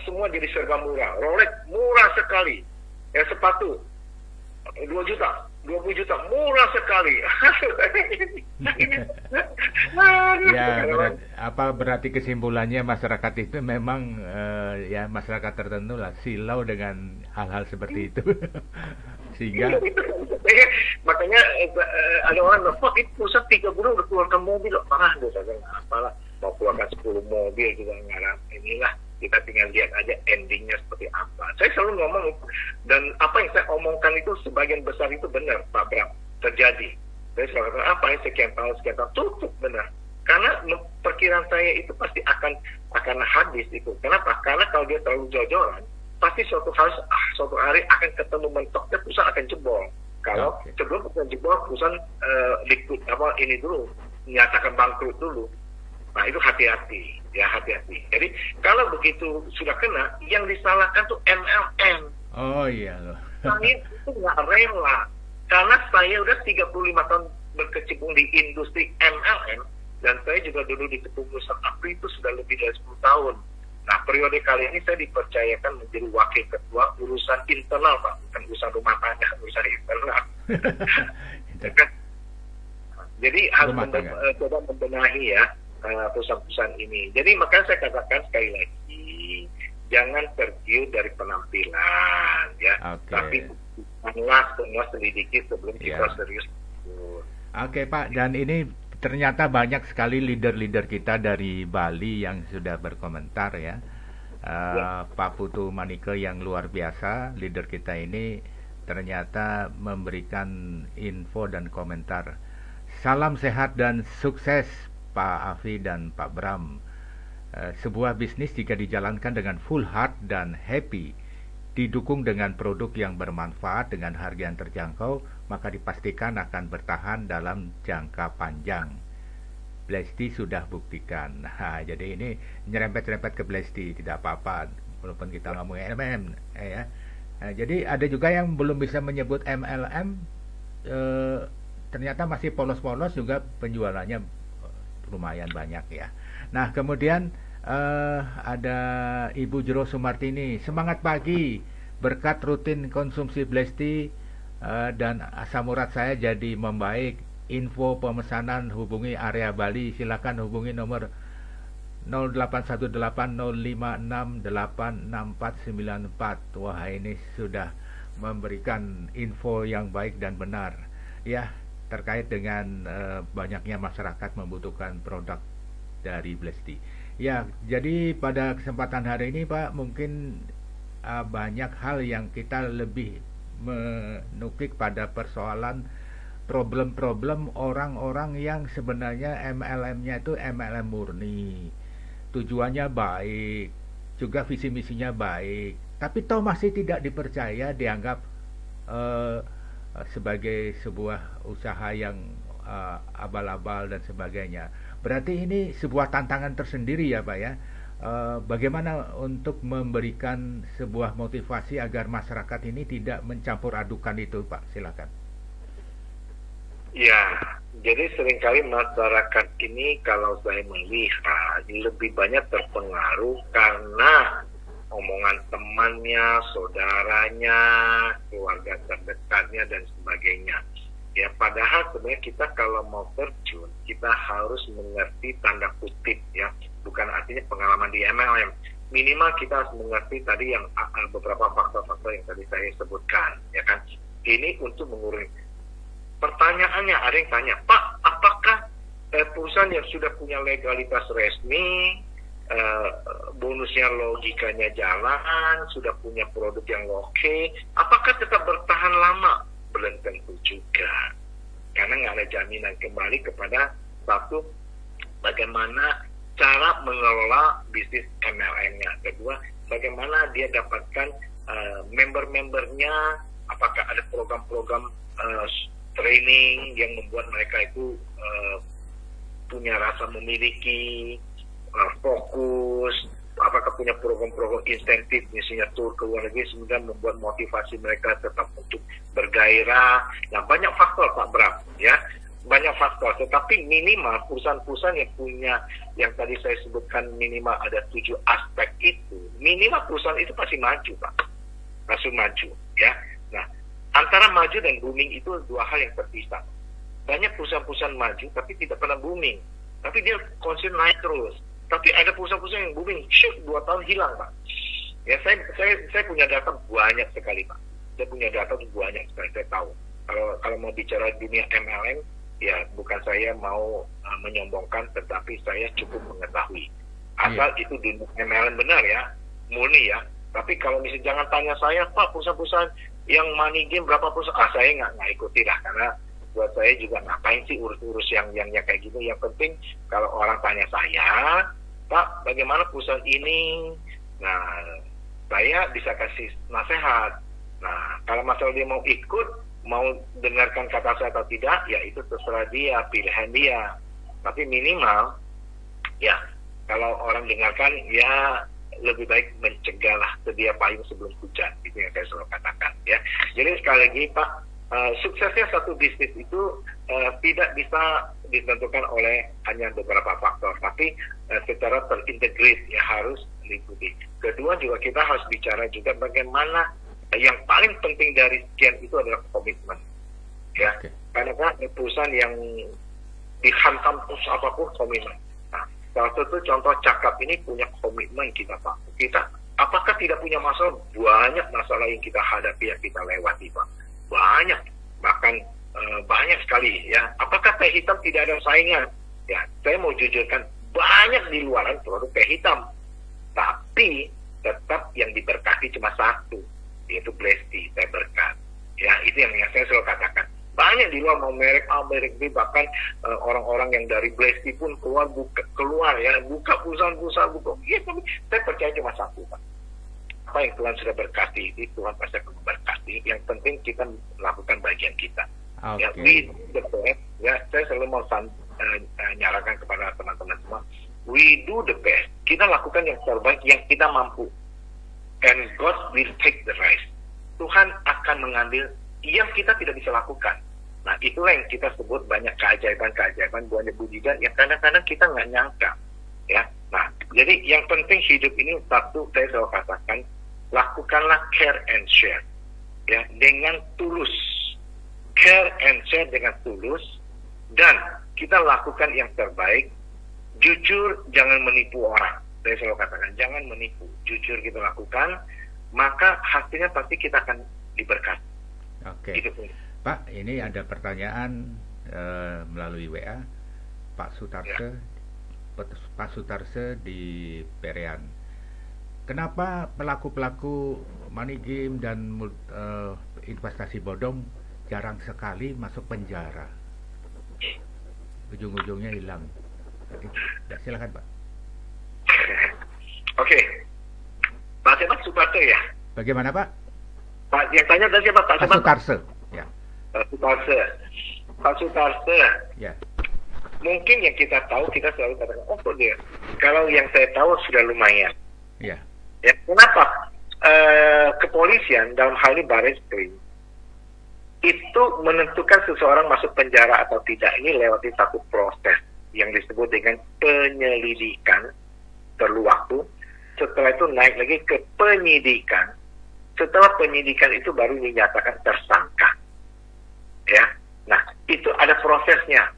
semua jadi serba murah. Rolex murah sekali. Sepatu 2 juta, 20 juta, murah sekali. Ya, berarti kesimpulannya masyarakat itu memang ya masyarakat tertentu lah silau dengan hal-hal seperti itu. Sehingga makanya ada orang itu pusat 3 bulan udah keluarkan mobil, parah deh, apalah mau keluarkan 10 mobil juga nggak. Inilah kita tinggal lihat aja endingnya seperti apa. Saya selalu ngomong, dan apa yang saya omongkan itu sebagian besar itu benar, Pak Bram, terjadi. Saya selalu katakan, apa yang sekian tahun tutup benar. Karena perkiraan saya itu pasti akan habis itu. Kenapa? Karena kalau dia terlalu jor-joran, pasti suatu hari akan ketemu mentoknya, perusahaan akan jebol. Kalau sebelum perusahaan jebol, perusahaan liquid ini dulu, menyatakan bangkrut dulu. Nah itu hati-hati, ya hati-hati. Jadi kalau begitu sudah kena, yang disalahkan tuh MLM. Oh iya loh. Saya itu nggak rela, karena saya udah 35 tahun berkecimpung di industri MLM, dan saya juga dulu di kepengurusan APRI itu sudah lebih dari 10 tahun. Nah periode kali ini saya dipercayakan menjadi wakil ketua urusan internal, Pak, bukan urusan rumah tangga, urusan internal. Jadi harus coba membenahi ya perusahaan-perusahaan ini. Jadi makanya saya katakan sekali lagi, jangan tergiur dari penampilan ya, tapi semua selidiki sebelum kita serius. Oke Pak, dan ini ternyata banyak sekali leader-leader kita dari Bali yang sudah berkomentar ya. Pak Putu Manike yang luar biasa, leader kita ini ternyata memberikan info dan komentar. Salam sehat dan sukses Pak Afi dan Pak Bram. Sebuah bisnis jika dijalankan dengan full heart dan happy, didukung dengan produk yang bermanfaat dengan harga yang terjangkau, maka dipastikan akan bertahan dalam jangka panjang. Blesti sudah buktikan. Nah, jadi ini nyerempet-nyerempet ke Blesti, tidak apa-apa, walaupun kita ngomongin MLM ya. Jadi ada juga yang belum bisa menyebut MLM, ternyata masih polos-polos juga penjualannya lumayan banyak ya. Nah kemudian ada Ibu Jero Sumartini, semangat pagi, berkat rutin konsumsi Blesti dan asam urat saya jadi membaik. Info pemesanan hubungi area Bali, silakan hubungi nomor 081805686494. Wah ini sudah memberikan info yang baik dan benar ya, terkait dengan banyaknya masyarakat membutuhkan produk dari Blesti. Ya, jadi pada kesempatan hari ini Pak, mungkin banyak hal yang kita lebih menukik pada persoalan problem-problem orang-orang yang sebenarnya MLM-nya itu MLM murni. Tujuannya baik, juga visi misinya baik, tapi toh masih tidak dipercaya, dianggap sebagai sebuah usaha yang abal-abal dan sebagainya. Berarti ini sebuah tantangan tersendiri ya Pak ya. Bagaimana untuk memberikan sebuah motivasi agar masyarakat ini tidak mencampur adukan itu Pak, silakan. Ya, jadi seringkali masyarakat ini kalau saya melihat lebih banyak terpengaruh karena omongan temannya, saudaranya, keluarga terdekatnya dan sebagainya. Ya, padahal sebenarnya kita kalau mau terjun, kita harus mengerti tanda kutip ya, bukan artinya pengalaman di MLM. Minimal kita harus mengerti tadi yang beberapa faktor-faktor yang tadi saya sebutkan, ya kan. Ini untuk mengurangi. Pertanyaannya ada yang tanya, Pak, apakah perusahaan yang sudah punya legalitas resmi, uh, bonusnya logikanya jalan, sudah punya produk yang oke, apakah tetap bertahan lama? Belum tentu juga. Karena nggak ada jaminan. Kembali kepada satu, bagaimana cara mengelola bisnis MLM-nya. Kedua, bagaimana dia dapatkan member-membernya, apakah ada program-program training yang membuat mereka itu punya rasa memiliki, fokus, apakah punya program-program insentif, misalnya tur ke luar negeri, semoga membuat motivasi mereka tetap untuk bergairah. Nah, banyak faktor Pak Bram, ya, banyak faktor. Tetapi minimal perusahaan-perusahaan yang punya, yang tadi saya sebutkan minimal ada 7 aspek itu, minimal perusahaan itu pasti maju Pak, pasti maju, ya. Nah, antara maju dan booming itu dua hal yang terpisah. Banyak perusahaan-perusahaan maju tapi tidak pernah booming, tapi dia konsisten naik terus. Tapi ada perusahaan-perusahaan yang booming, 2 tahun hilang Pak. Ya, saya punya data banyak sekali Pak. Saya punya data banyak sekali, saya tahu. Kalau mau bicara dunia MLM, ya bukan saya mau menyombongkan, tetapi saya cukup mengetahui. Asal itu dunia MLM benar ya, murni ya. Tapi kalau misalnya jangan tanya saya, Pak, perusahaan-perusahaan yang money game berapa perusahaan? Saya nggak ikuti lah, karena buat saya juga ngapain sih urus-urus yang kayak gitu. Yang penting kalau orang tanya saya, Pak, bagaimana perusahaan ini? Nah, saya bisa kasih nasihat. Nah, kalau masalah dia mau ikut, mau dengarkan kata saya atau tidak, ya itu terserah dia, pilihan dia. Tapi minimal, ya kalau orang dengarkan, ya lebih baik mencegahlah, sedia payung sebelum hujan. Itu yang saya selalu katakan. Ya, jadi sekali lagi Pak, suksesnya satu bisnis itu tidak bisa ditentukan oleh hanya beberapa faktor, tapi secara terintegris ya harus diikuti. Kedua juga kita harus bicara juga bagaimana yang paling penting dari sekian itu adalah komitmen, ya. Karena perusahaan yang dihantam terus apapun komitmen. Nah, salah satu contoh Cakap ini punya komitmen kita Pak. Kita apakah tidak punya masalah? Banyak masalah yang kita hadapi, yang kita lewati Pak. Banyak, bahkan banyak sekali ya. Apakah teh hitam tidak ada saingan? Ya, saya mau jujurkan banyak di luaran produk teh hitam, tapi tetap yang diberkati cuma satu, yaitu Blesti, teh berkat. Ya, itu yang saya selalu katakan. Banyak di luar mau merek A, merek B, bahkan orang-orang yang dari Blesti pun keluar ya, buka perusahaan-perusahaan buka. Ya, tapi saya percaya cuma satu Pak. Apa yang Tuhan sudah berkati, itu Tuhan pasti akan memberkati. Yang penting kita melakukan bagian kita. Ya, we do the best. Ya, saya selalu mau nyarakan kepada teman-teman semua, we do the best. Kita lakukan yang terbaik yang kita mampu. And God will take the rest. Tuhan akan mengambil yang kita tidak bisa lakukan. Nah, itulah yang kita sebut banyak keajaiban-keajaiban, banyak mujizat yang kadang-kadang kita nggak nyangka. Ya, nah, jadi yang penting hidup ini satu, saya selalu katakan, lakukanlah care and share, ya, dengan tulus. Care and share dengan tulus, dan kita lakukan yang terbaik. Jujur, jangan menipu orang. Saya selalu katakan, jangan menipu. Jujur kita lakukan, maka hasilnya pasti kita akan diberkati. Oke. Pak, ini ada pertanyaan melalui WA. Pak Sutarse di Perian. Kenapa pelaku-pelaku money game dan investasi bodong jarang sekali masuk penjara? Ujung-ujungnya hilang. Silakan Pak. Oke. Pak siapa? Sutarse ya? Bagaimana Pak? Pak yang tanya tadi siapa? Pak Sutarse. Ya. Pak Sutarse. Ya. Mungkin yang kita tahu, kita selalu katakan, oh dia. Kalau yang saya tahu sudah lumayan. Ya. Ya, kenapa? Kepolisian dalam hal ini Barreskrim itu menentukan seseorang masuk penjara atau tidak ini lewati satu proses yang disebut dengan penyelidikan, perlu waktu. Setelah itu naik lagi ke penyidikan. Setelah penyidikan itu baru dinyatakan tersangka. Ya, nah itu ada prosesnya.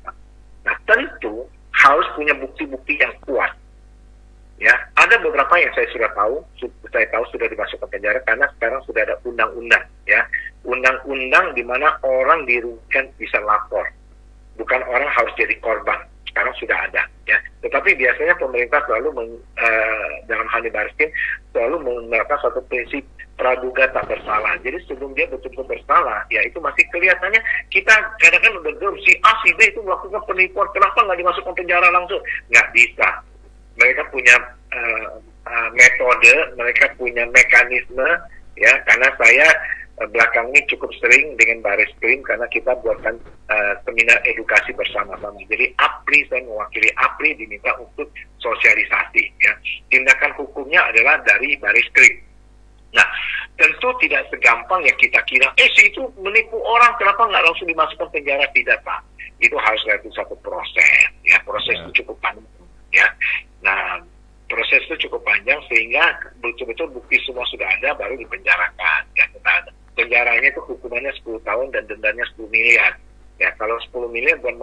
Nah tentu harus punya bukti-bukti yang kuat. Ya, ada beberapa yang saya tahu sudah dimasukkan penjara karena sekarang sudah ada undang-undang, ya, undang-undang di mana orang dirugikan bisa lapor, bukan orang harus jadi korban. Sekarang sudah ada, ya. Tetapi biasanya pemerintah selalu dalam hal ini Baris Krim selalu menerapkan satu prinsip praduga tak bersalah. Jadi sebelum dia betul-betul bersalah, ya itu masih kelihatannya kita kadang-kadang udah si A, si B itu melakukan penipuan, kenapa nggak dimasukkan penjara langsung? Nggak bisa. Mereka punya metode, mereka punya mekanisme, ya, karena saya belakang ini cukup sering dengan Baris Krim karena kita buatkan seminar edukasi bersama-sama. Jadi APRI, saya mewakili APRI, diminta untuk sosialisasi. Ya. Tindakan hukumnya adalah dari Baris Krim. Nah, tentu tidak segampang yang kita kira, si itu menipu orang, kenapa nggak langsung dimasukkan penjara? Tidak, Pak. Itu harus lewat satu proses. Ya, proses itu cukup panjang. Ya. Nah, proses itu cukup panjang sehingga betul-betul bukti semua sudah ada, baru dipenjarakan. Ya, penjaranya itu hukumannya 10 tahun dan dendanya 10 miliar. Ya, kalau 10 miliar buat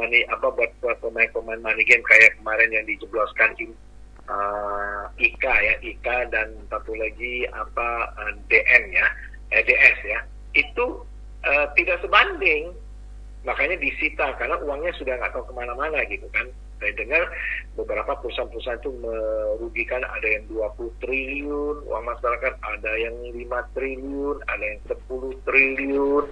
pemain-pemain money game kayak kemarin yang dijebloskan IKA ya, IKA dan satu lagi DN ya, DS ya. Itu tidak sebanding. Makanya disita karena uangnya sudah nggak tahu kemana-mana gitu kan. Saya dengar beberapa perusahaan-perusahaan itu merugikan, ada yang 20 triliun uang masyarakat, ada yang 5 triliun, ada yang 10 triliun.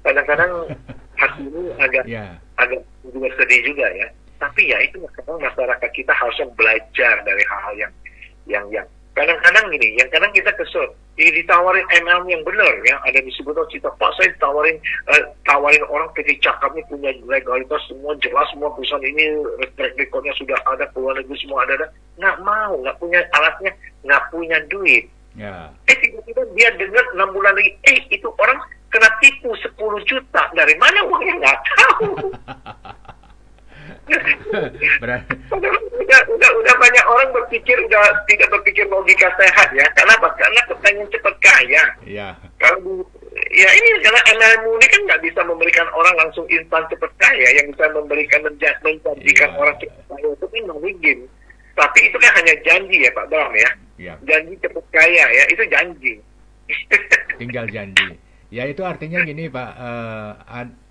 Kadang-kadang hati ini agak juga sedih juga ya. Tapi ya itu masyarakat kita harusnya belajar dari hal-hal yang kadang-kadang gini, yang kadang kita kesel, ini ditawarin MLM yang benar ya, ada disebut cita Pak saya tawarin orang PT Cakap ini punya legalitas semua jelas, semua perusahaan ini track recordnya sudah ada, keluar negeri semua ada, nggak mau, nggak punya alatnya, nggak punya duit. Tiba-tiba dia dengar 6 bulan lagi, itu orang kena tipu 10 juta, dari mana uangnya nggak tahu. udah banyak orang berpikir tidak berpikir logika sehat ya. Kenapa? Karena kepengen cepat kaya. Kalau ya ini karena MLM ini kan nggak bisa memberikan orang langsung instan cepat kaya. Yang bisa memberikan menjanjikan orang cepat kaya itu kan mungkin. Tapi itu kan hanya janji ya Pak Bram ya. Janji cepat kaya ya, itu janji. Tinggal janji. Ya itu artinya gini Pak,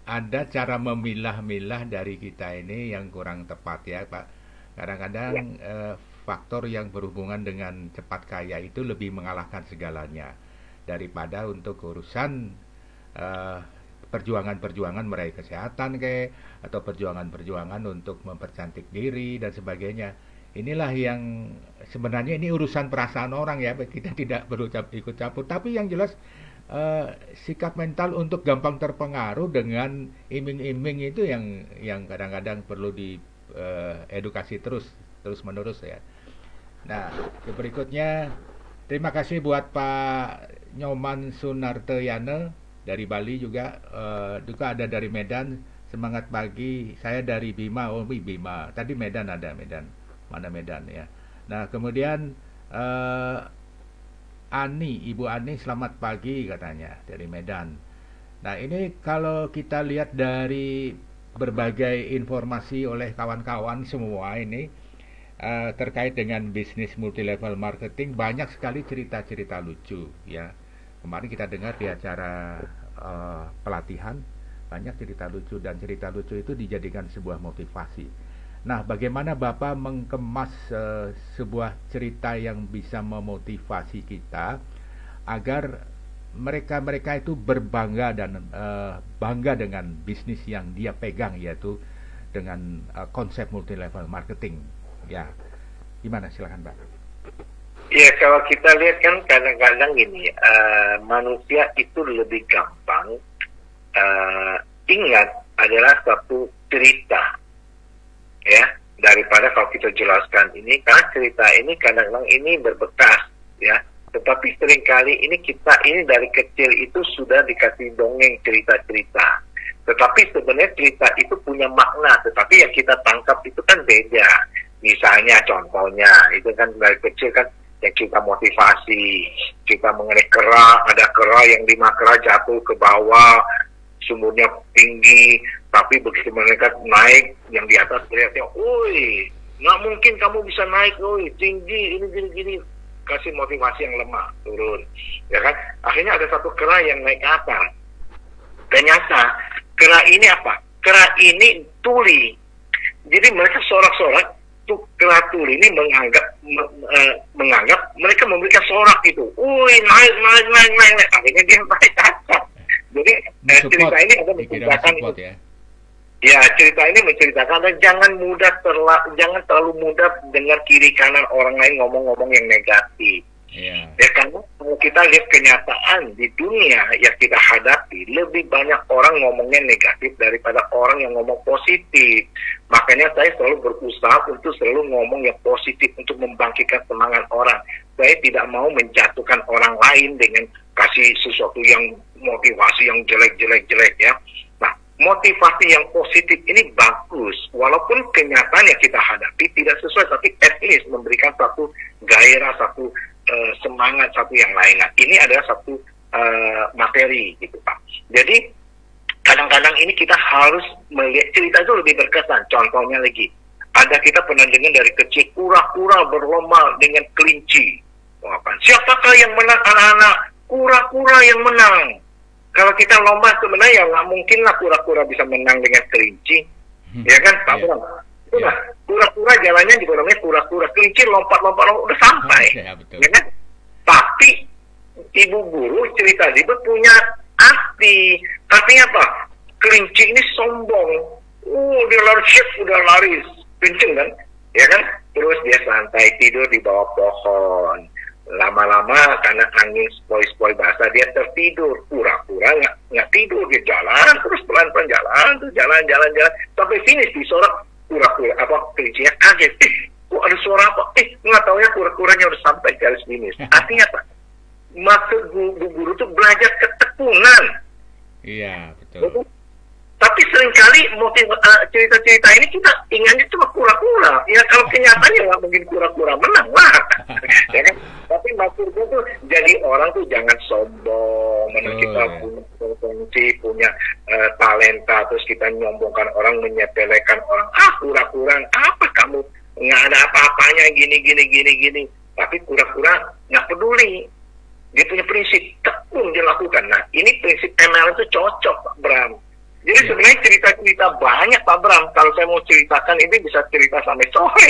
ada cara memilah-milah dari kita ini yang kurang tepat ya Pak. Kadang-kadang faktor yang berhubungan dengan cepat kaya itu lebih mengalahkan segalanya daripada untuk urusan perjuangan-perjuangan meraih kesehatan atau perjuangan-perjuangan untuk mempercantik diri dan sebagainya. Inilah yang sebenarnya ini urusan perasaan orang ya, kita tidak perlu ikut campur. Tapi yang jelas sikap mental untuk gampang terpengaruh dengan iming-iming itu yang kadang-kadang perlu diedukasi terus menerus ya. Nah, berikutnya terima kasih buat Pak Nyoman Sunarteyana dari Bali juga ada dari Medan. Semangat pagi, saya dari Bima. Bima. Tadi Medan ada Medan. Mana Medan ya. Nah, kemudian Ibu Ani selamat pagi katanya dari Medan. Nah ini kalau kita lihat dari berbagai informasi oleh kawan-kawan semua ini terkait dengan bisnis multilevel marketing, banyak sekali cerita-cerita lucu ya. Kemarin kita dengar di acara pelatihan banyak cerita lucu, dan cerita lucu itu dijadikan sebuah motivasi. Nah, bagaimana Bapak mengemas sebuah cerita yang bisa memotivasi kita agar mereka itu berbangga dan bangga dengan bisnis yang dia pegang, yaitu dengan konsep multilevel marketing. Ya, gimana? Silakan Pak. Ya, kalau kita lihat kan kadang-kadang gini, manusia itu lebih gampang ingat adalah satu cerita. Ya, daripada kalau kita jelaskan ini, karena cerita ini kadang-kadang ini berbekas ya, tetapi seringkali ini kita ini dari kecil itu sudah dikasih dongeng cerita-cerita, tetapi sebenarnya cerita itu punya makna, tetapi yang kita tangkap itu kan beda. Misalnya contohnya itu kan dari kecil kan yang kita motivasi, kita mengenai kera, ada kera yang 5 kera jatuh ke bawah, sumurnya tinggi, tapi begitu mereka naik, yang di atas teriaknya, "Woi, nggak mungkin kamu bisa naik, woi, tinggi, ini gini-gini." Kasih motivasi yang lemah, turun. Ya kan? Akhirnya ada satu kera yang naik ke atas. Ternyata, kera ini apa? Kera ini tuli. Jadi mereka sorak-sorak, kreatur ini menganggap mereka memberikan sorak gitu. Naik. Akhirnya dia naik cacat. Jadi cerita ini ada menceritakan ya, cerita ini menceritakan jangan terlalu mudah dengar kiri kanan orang lain ngomong-ngomong yang negatif. Yeah. Ya, karena kalau kita lihat kenyataan di dunia yang kita hadapi, lebih banyak orang ngomongnya negatif daripada orang yang ngomong positif. Makanya saya selalu berusaha untuk selalu ngomong yang positif untuk membangkitkan semangat orang. Saya tidak mau menjatuhkan orang lain dengan kasih sesuatu yang motivasi yang jelek ya. Nah, motivasi yang positif ini bagus, walaupun kenyataan yang kita hadapi tidak sesuai, tapi at least memberikan satu gairah, satu semangat, satu yang lain. Nah, ini adalah satu materi gitu Pak. Jadi kadang-kadang ini kita harus melihat cerita itu lebih berkesan. Contohnya lagi, ada kita pernah dengar dari kecil kura-kura berlomba dengan kelinci. Siapakah yang menang anak-anak? Kura-kura yang menang. Kalau kita lomba sebenarnya nggak mungkin lah kura-kura bisa menang dengan kelinci, ya kan Pak Bram? Nah, kura-kura jalannya juga namanya kura-kura, kelinci lompat-lompat udah sampai, ya kan? Tapi ibu guru cerita dia punya arti. Artinya apa? Kelinci ini sombong. Dia udah lari kenceng kan, ya kan? Terus dia santai tidur di bawah pohon. Lama-lama karena angin sepoi-sepoi basah dia tertidur. Pura-pura nggak tidur, dia jalan terus pelan-pelan jalan sampai finish di sorak. Kura-kura kelincinya kaget. Kok ada suara apa? Nggak tahu ya, kura-kuranya udah sampai garis finish. Artinya apa? Maksud guru itu belajar ketekunan. Iya, betul. Tapi seringkali cerita-cerita ini kita ingatnya cuma kura-kura. Ya kalau kenyataannya nggak mungkin kura-kura menang lah. Ya kan? Tapi maksudnya tuh jadi orang tuh jangan sombong. Mana kita punya potensi, punya talenta, terus kita nyombongkan orang, menyepelekan orang. Kura-kura, apa kamu? Nggak ada apa-apanya gini. Tapi kura-kura nggak peduli. Dia punya prinsip, tekun dia lakukan. Nah, ini prinsip ML itu cocok, Pak Bram. Jadi sebenarnya cerita-cerita banyak Pak Bram. Kalau saya mau ceritakan ini bisa cerita sampai sore.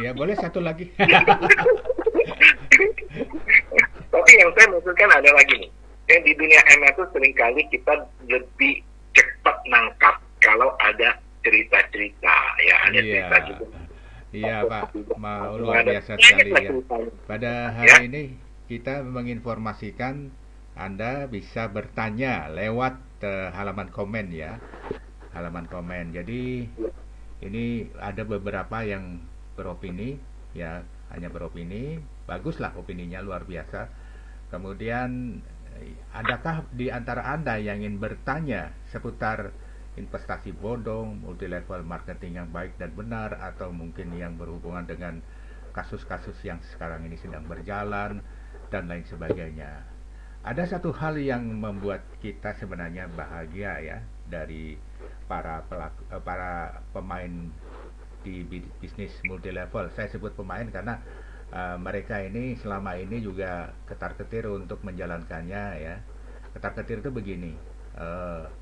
Ya boleh satu lagi. Tapi yang saya maksudkan ada lagi nih. Di dunia ML itu seringkali kita lebih cepat nangkap kalau ada cerita-cerita. Ya ada cerita gitu. Iya Pak, luar biasa sekali ya. Pada hari ini kita menginformasikan Anda bisa bertanya lewat halaman komen ya, halaman komen. Jadi ini ada beberapa yang beropini ya, hanya beropini, baguslah opininya, luar biasa. Kemudian adakah di antara Anda yang ingin bertanya seputar investasi bodong, multi level marketing yang baik dan benar, atau mungkin yang berhubungan dengan kasus-kasus yang sekarang ini sedang berjalan dan lain sebagainya? Ada satu hal yang membuat kita sebenarnya bahagia ya, dari para pemain di bisnis multi level. Saya sebut pemain karena mereka ini selama ini juga ketar-ketir untuk menjalankannya ya. Ketar-ketir itu begini,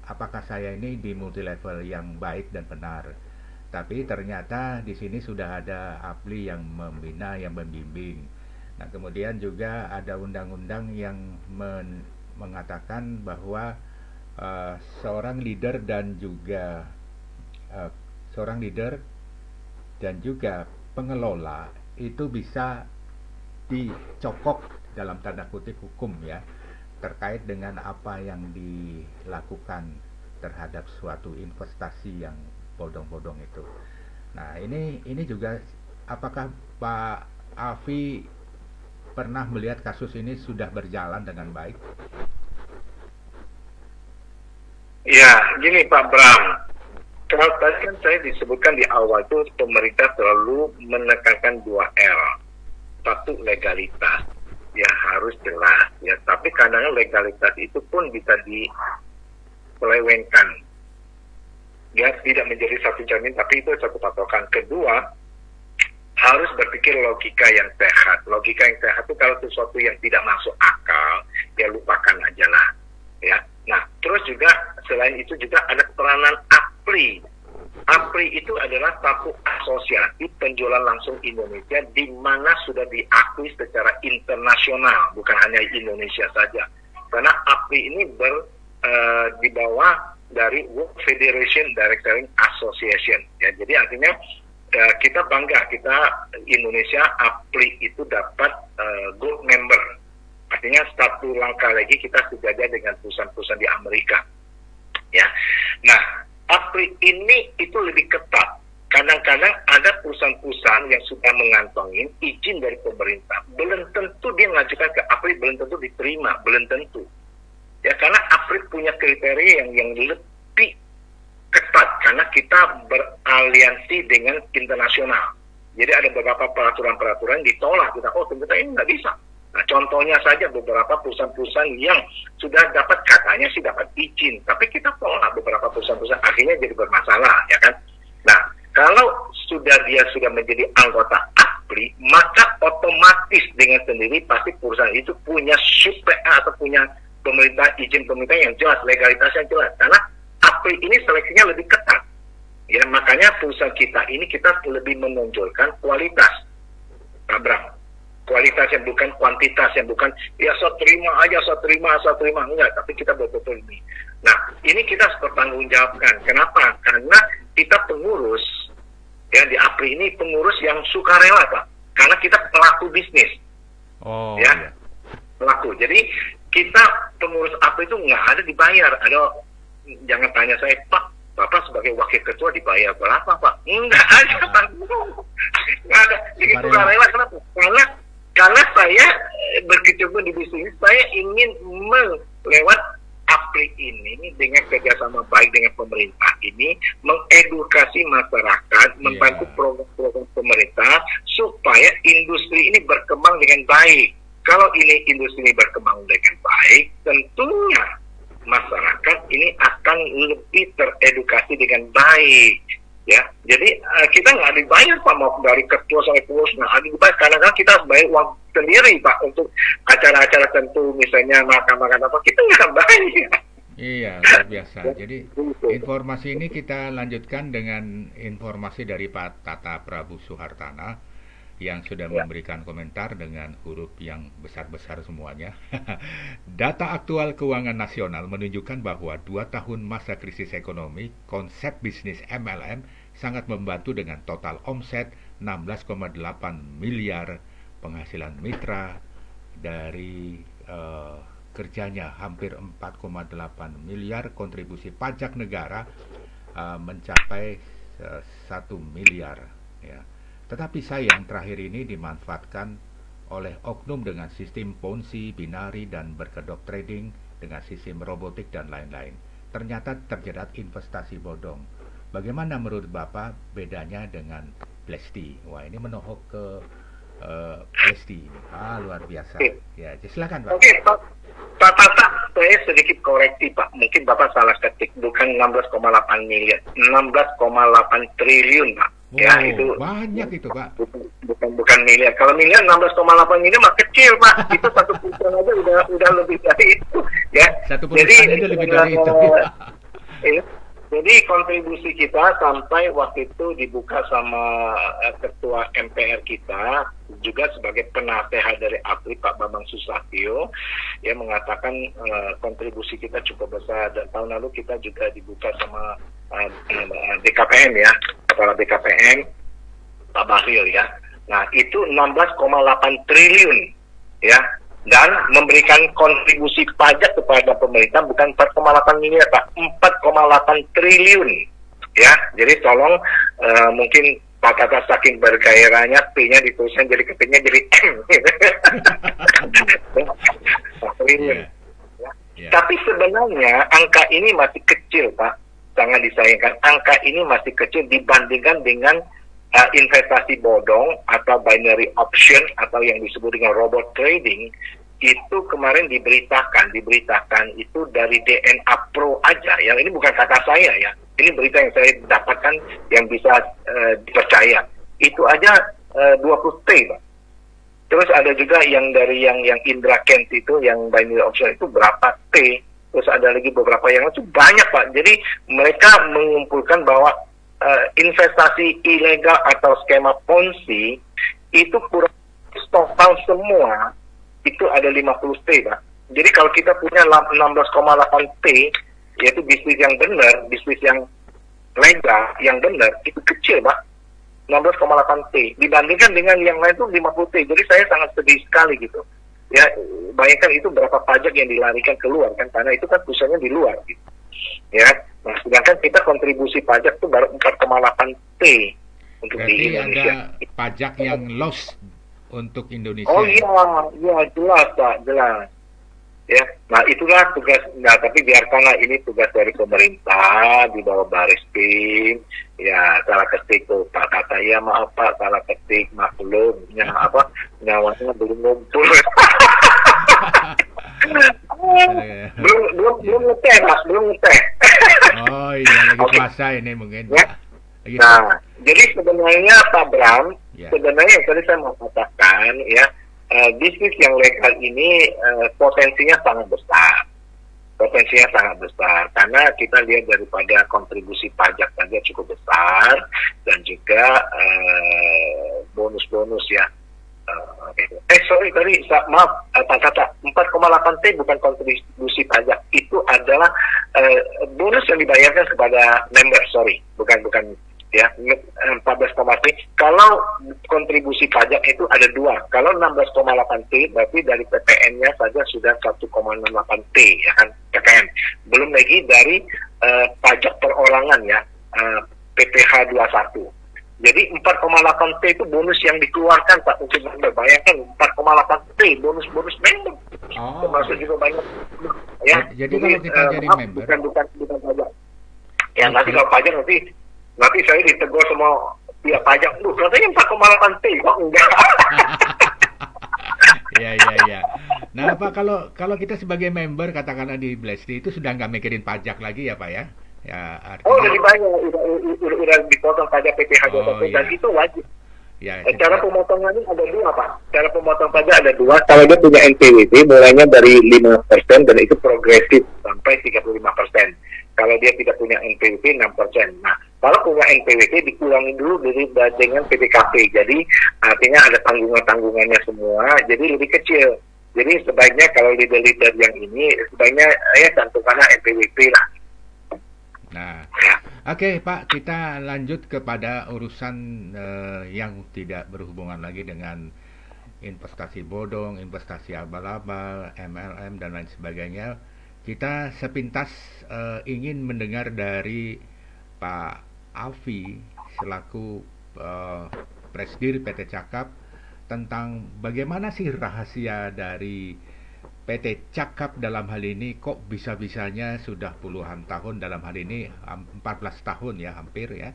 apakah saya ini di multi level yang baik dan benar? Tapi ternyata di sini sudah ada ahli yang membina, yang membimbing. Nah, kemudian juga ada undang-undang yang mengatakan bahwa seorang leader dan juga pengelola itu bisa dicokok dalam tanda kutip hukum ya, terkait dengan apa yang dilakukan terhadap suatu investasi yang bodong-bodong itu. Nah, ini juga apakah Pak Alfi pernah melihat kasus ini sudah berjalan dengan baik? Ya, gini Pak Bram. Kalau tadi kan saya disebutkan di awal itu pemerintah selalu menekankan 2L. Satu, legalitas. Ya harus jelas ya. Tapi kadang legalitas itu pun bisa diselewengkan. Ya tidak menjadi satu jamin, tapi itu satu patokan. Kedua, harus berpikir logika yang sehat. Logika yang sehat itu kalau sesuatu yang tidak masuk akal, ya lupakan aja lah. Ya. Nah, terus juga selain itu juga ada peranan ahli. APRI itu adalah satu asosiasi penjualan langsung Indonesia di mana sudah diakui secara internasional, bukan hanya Indonesia saja. Karena APRI ini di bawah dari World Federation Direct Selling Association. Ya, jadi artinya kita bangga, kita Indonesia APRI itu dapat gold member. Artinya satu langkah lagi kita sejajar dengan perusahaan-perusahaan di Amerika. Ya, nah APRI ini itu lebih ketat. Kadang-kadang ada perusahaan-perusahaan yang sudah mengantongi izin dari pemerintah. Belum tentu dia mengajukan ke APRI, belum tentu diterima, belum tentu. Ya, karena APRI punya kriteria yang lebih ketat karena kita beraliansi dengan internasional. Jadi ada beberapa peraturan-peraturan ditolak. Kita, ternyata ini nggak bisa. Nah, contohnya saja beberapa perusahaan-perusahaan yang sudah dapat, katanya sih dapat izin, tapi kita tolak beberapa perusahaan-perusahaan, akhirnya jadi bermasalah, ya kan? Nah, kalau dia sudah menjadi anggota APRI, maka otomatis dengan sendiri pasti perusahaan itu punya SUPA atau punya izin pemerintah yang jelas, legalitasnya jelas, karena APRI ini seleksinya lebih ketat. Ya, makanya perusahaan kita ini kita lebih menonjolkan kualitas, Pak Bram. Kualitas yang bukan kuantitas, yang bukan ya saya terima aja, saya terima, enggak, tapi kita betul-betul ini. Nah, ini kita harus bertanggungjawabkan. Kenapa? Karena kita pengurus, ya di APRI ini pengurus yang sukarela, Pak. Karena kita pelaku bisnis. Oh, ya. Pelaku. Jadi kita pengurus APRI itu nggak ada dibayar. Jangan tanya saya, Pak, Bapak sebagai wakil ketua dibayar berapa, Pak? Enggak ada, Pak. Nggak ada. Jadi sukarela, kenapa? Karena saya berkecimpung di bisnis, saya ingin lewat APRI ini dengan kerjasama baik dengan pemerintah ini mengedukasi masyarakat, membantu program-program pemerintah supaya industri ini berkembang dengan baik. Kalau industri ini berkembang dengan baik, tentunya masyarakat ini akan lebih teredukasi dengan baik. Ya, jadi kita nggak dibayar, Pak, mau dari ketua sampai pengurus nggak dibayar, karena kita harus bayar uang sendiri, Pak, untuk acara-acara tentu, misalnya makan-makan apa, kita nggak bayar. Iya, luar biasa. Jadi informasi ini kita lanjutkan dengan informasi dari Pak Tata Prabu Suhartana yang sudah memberikan komentar dengan huruf yang besar-besar semuanya. Data aktual keuangan nasional menunjukkan bahwa 2 tahun masa krisis ekonomi, konsep bisnis MLM sangat membantu dengan total omset 16,8 miliar, penghasilan mitra dari kerjanya hampir 4,8 miliar, kontribusi pajak negara mencapai 1 miliar. Ya. Tetapi sayang terakhir ini dimanfaatkan oleh oknum dengan sistem ponzi, binari, dan berkedok trading dengan sistem robotik dan lain-lain. Ternyata terjerat investasi bodong. Bagaimana menurut Bapak bedanya dengan Blesti? Wah, ini menohok ke Blesti. Luar biasa. Ya, silakan Pak. Oke, Pak Tata, saya sedikit koreksi, Pak. Mungkin Bapak salah ketik, bukan 16,8 miliar, 16,8 triliun, Pak. Ya, itu banyak itu, Pak. Bukan miliar. Kalau miliar 16,8 miliar mah kecil, Pak. Itu satu perusahaan aja udah lebih dari itu, ya. Satu perusahaan itu lebih dari itu. Jadi kontribusi kita sampai waktu itu dibuka sama ketua MPR kita, juga sebagai penasehat dari APRI, Pak Bambang Susatyo, yang mengatakan kontribusi kita cukup besar. Dan tahun lalu kita juga dibuka sama BKPM, ya, kepala BKPM Pak Bahlil, ya. Nah, itu 16,8 triliun, ya, dan memberikan kontribusi pajak kepada pemerintah bukan 4,8 miliar, Pak, 4,8 triliun, ya. Jadi tolong mungkin Pak Tata saking bergairahnya P-nya dituliskan jadi ketiknya jadi M. Tapi sebenarnya angka ini masih kecil, Pak. Sangat disayangkan, angka ini masih kecil dibandingkan dengan investasi bodong atau binary option atau yang disebut dengan robot trading. Itu kemarin diberitakan itu dari DNA Pro aja. Yang ini bukan kata saya, ya. Ini berita yang saya dapatkan yang bisa dipercaya. Itu aja 20 T, Pak. Terus ada juga yang dari yang Indra Kent itu, yang binary option itu berapa T. Terus ada lagi beberapa yang itu banyak, Pak. Jadi mereka mengumpulkan bahwa investasi ilegal atau skema Ponzi itu kurang total semua itu ada 50 T, Pak. Jadi kalau kita punya 16,8 T, yaitu bisnis yang benar, bisnis yang legal, yang benar, itu kecil, Pak. 16,8 T. Dibandingkan dengan yang lain itu 50 T. Jadi saya sangat sedih sekali gitu. Ya, bayangkan itu berapa pajak yang dilarikan keluar kan, karena itu kan pusatnya di luar gitu. Ya, nah sedangkan kita kontribusi pajak itu baru 4,8 T untuk berarti di Indonesia. ada pajak yang lost untuk Indonesia. Oh iya, jelas Pak, jelas. Ya, nah itulah tugas. Nah, tapi biarkanlah ini tugas dari pemerintah di bawah Bareskrim. Ya, salah ketik tuh Pak kata ya maaf Pak, salah ketik maklum. Nyawanya belum ngumpul. belum ngeteh Pak, belum ngeteh. Oh iya, lagi puasa ini mungkin. Ya. Lagi Nah, jadi sebenarnya Pak Bram, ya. sebenarnya yang tadi saya mau katakan ya, bisnis yang legal ini potensinya sangat besar. Potensinya sangat besar karena kita lihat daripada kontribusi pajak saja cukup besar dan juga bonus-bonus ya. Maaf, Pak Tata, 4,8 T bukan kontribusi pajak, itu adalah bonus yang dibayarkan kepada member, bukan ya, 14,8 T. Kalau kontribusi pajak itu ada dua. Kalau 16,8 T berarti dari PPN-nya saja sudah 1,68 T ya kan, PPN. Belum lagi dari pajak perorangan ya, PPh 21. Jadi 4,8 T itu bonus yang dikeluarkan Pak untuk member. Bayangkan 4,8 T bonus member. Oh. Termasuk juga banyak ya. Jadi kalau kita jadi member bukan pajak. Ya nanti kalau pajak nanti saya ditegur sama pihak pajak, katanya 4,8 T, kok enggak? Iya. Nah, Pak, kalau kita sebagai member katakanlah di Blesti itu sudah nggak mikirin pajak lagi ya, Pak ya? Ya, artinya... Oh, udah dibayar, udah dipotong pajak PPh 21 dan itu wajib. Ya, cara pemotongannya ada dua, Pak. Cara pemotong pajak ada dua. Kalau dia punya NPWP, mulainya dari 5% dan itu progresif sampai 35%. Kalau dia tidak punya NPWP, 6%. Nah, kalau punya NPWP dikurangi dulu dengan PPKP. Jadi artinya ada tanggungannya semua, jadi lebih kecil. Jadi sebaiknya kalau leader-leader yang ini sebaiknya cantumkanlah NPWP lah. Nah, oke Pak, kita lanjut kepada urusan yang tidak berhubungan lagi dengan investasi bodong, investasi abal-abal, MLM dan lain sebagainya. Kita sepintas ingin mendengar dari Pak Alfi selaku Presdir PT Cakap tentang bagaimana sih rahasia dari PT Cakap dalam hal ini, kok bisa-bisanya sudah puluhan tahun, dalam hal ini 14 tahun ya hampir ya,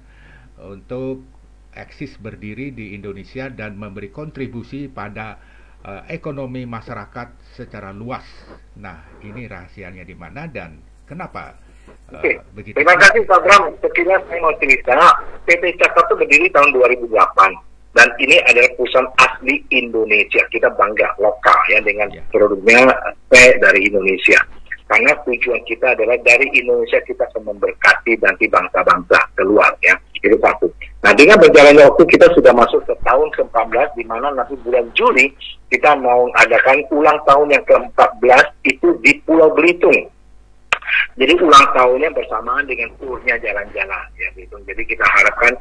untuk eksis berdiri di Indonesia dan memberi kontribusi pada ekonomi masyarakat secara luas. Nah, ini rahasianya di mana dan kenapa begitu? Terima kasih Pak Bram. Sekilas saya mau cerita, PT Cakap itu berdiri tahun 2008. Dan ini adalah perusahaan asli Indonesia. Kita bangga lokal ya dengan produknya dari Indonesia. Karena tujuan kita adalah dari Indonesia kita akan memberkati nanti bangsa-bangsa keluar ya. Itu satu. Nah, dengan berjalannya waktu kita sudah masuk ke tahun ke-14 di mana nanti bulan Juli kita mau adakan ulang tahun yang ke-14 itu di Pulau Belitung. Jadi ulang tahunnya bersamaan dengan turnya jalan-jalan ya gitu. Jadi kita harapkan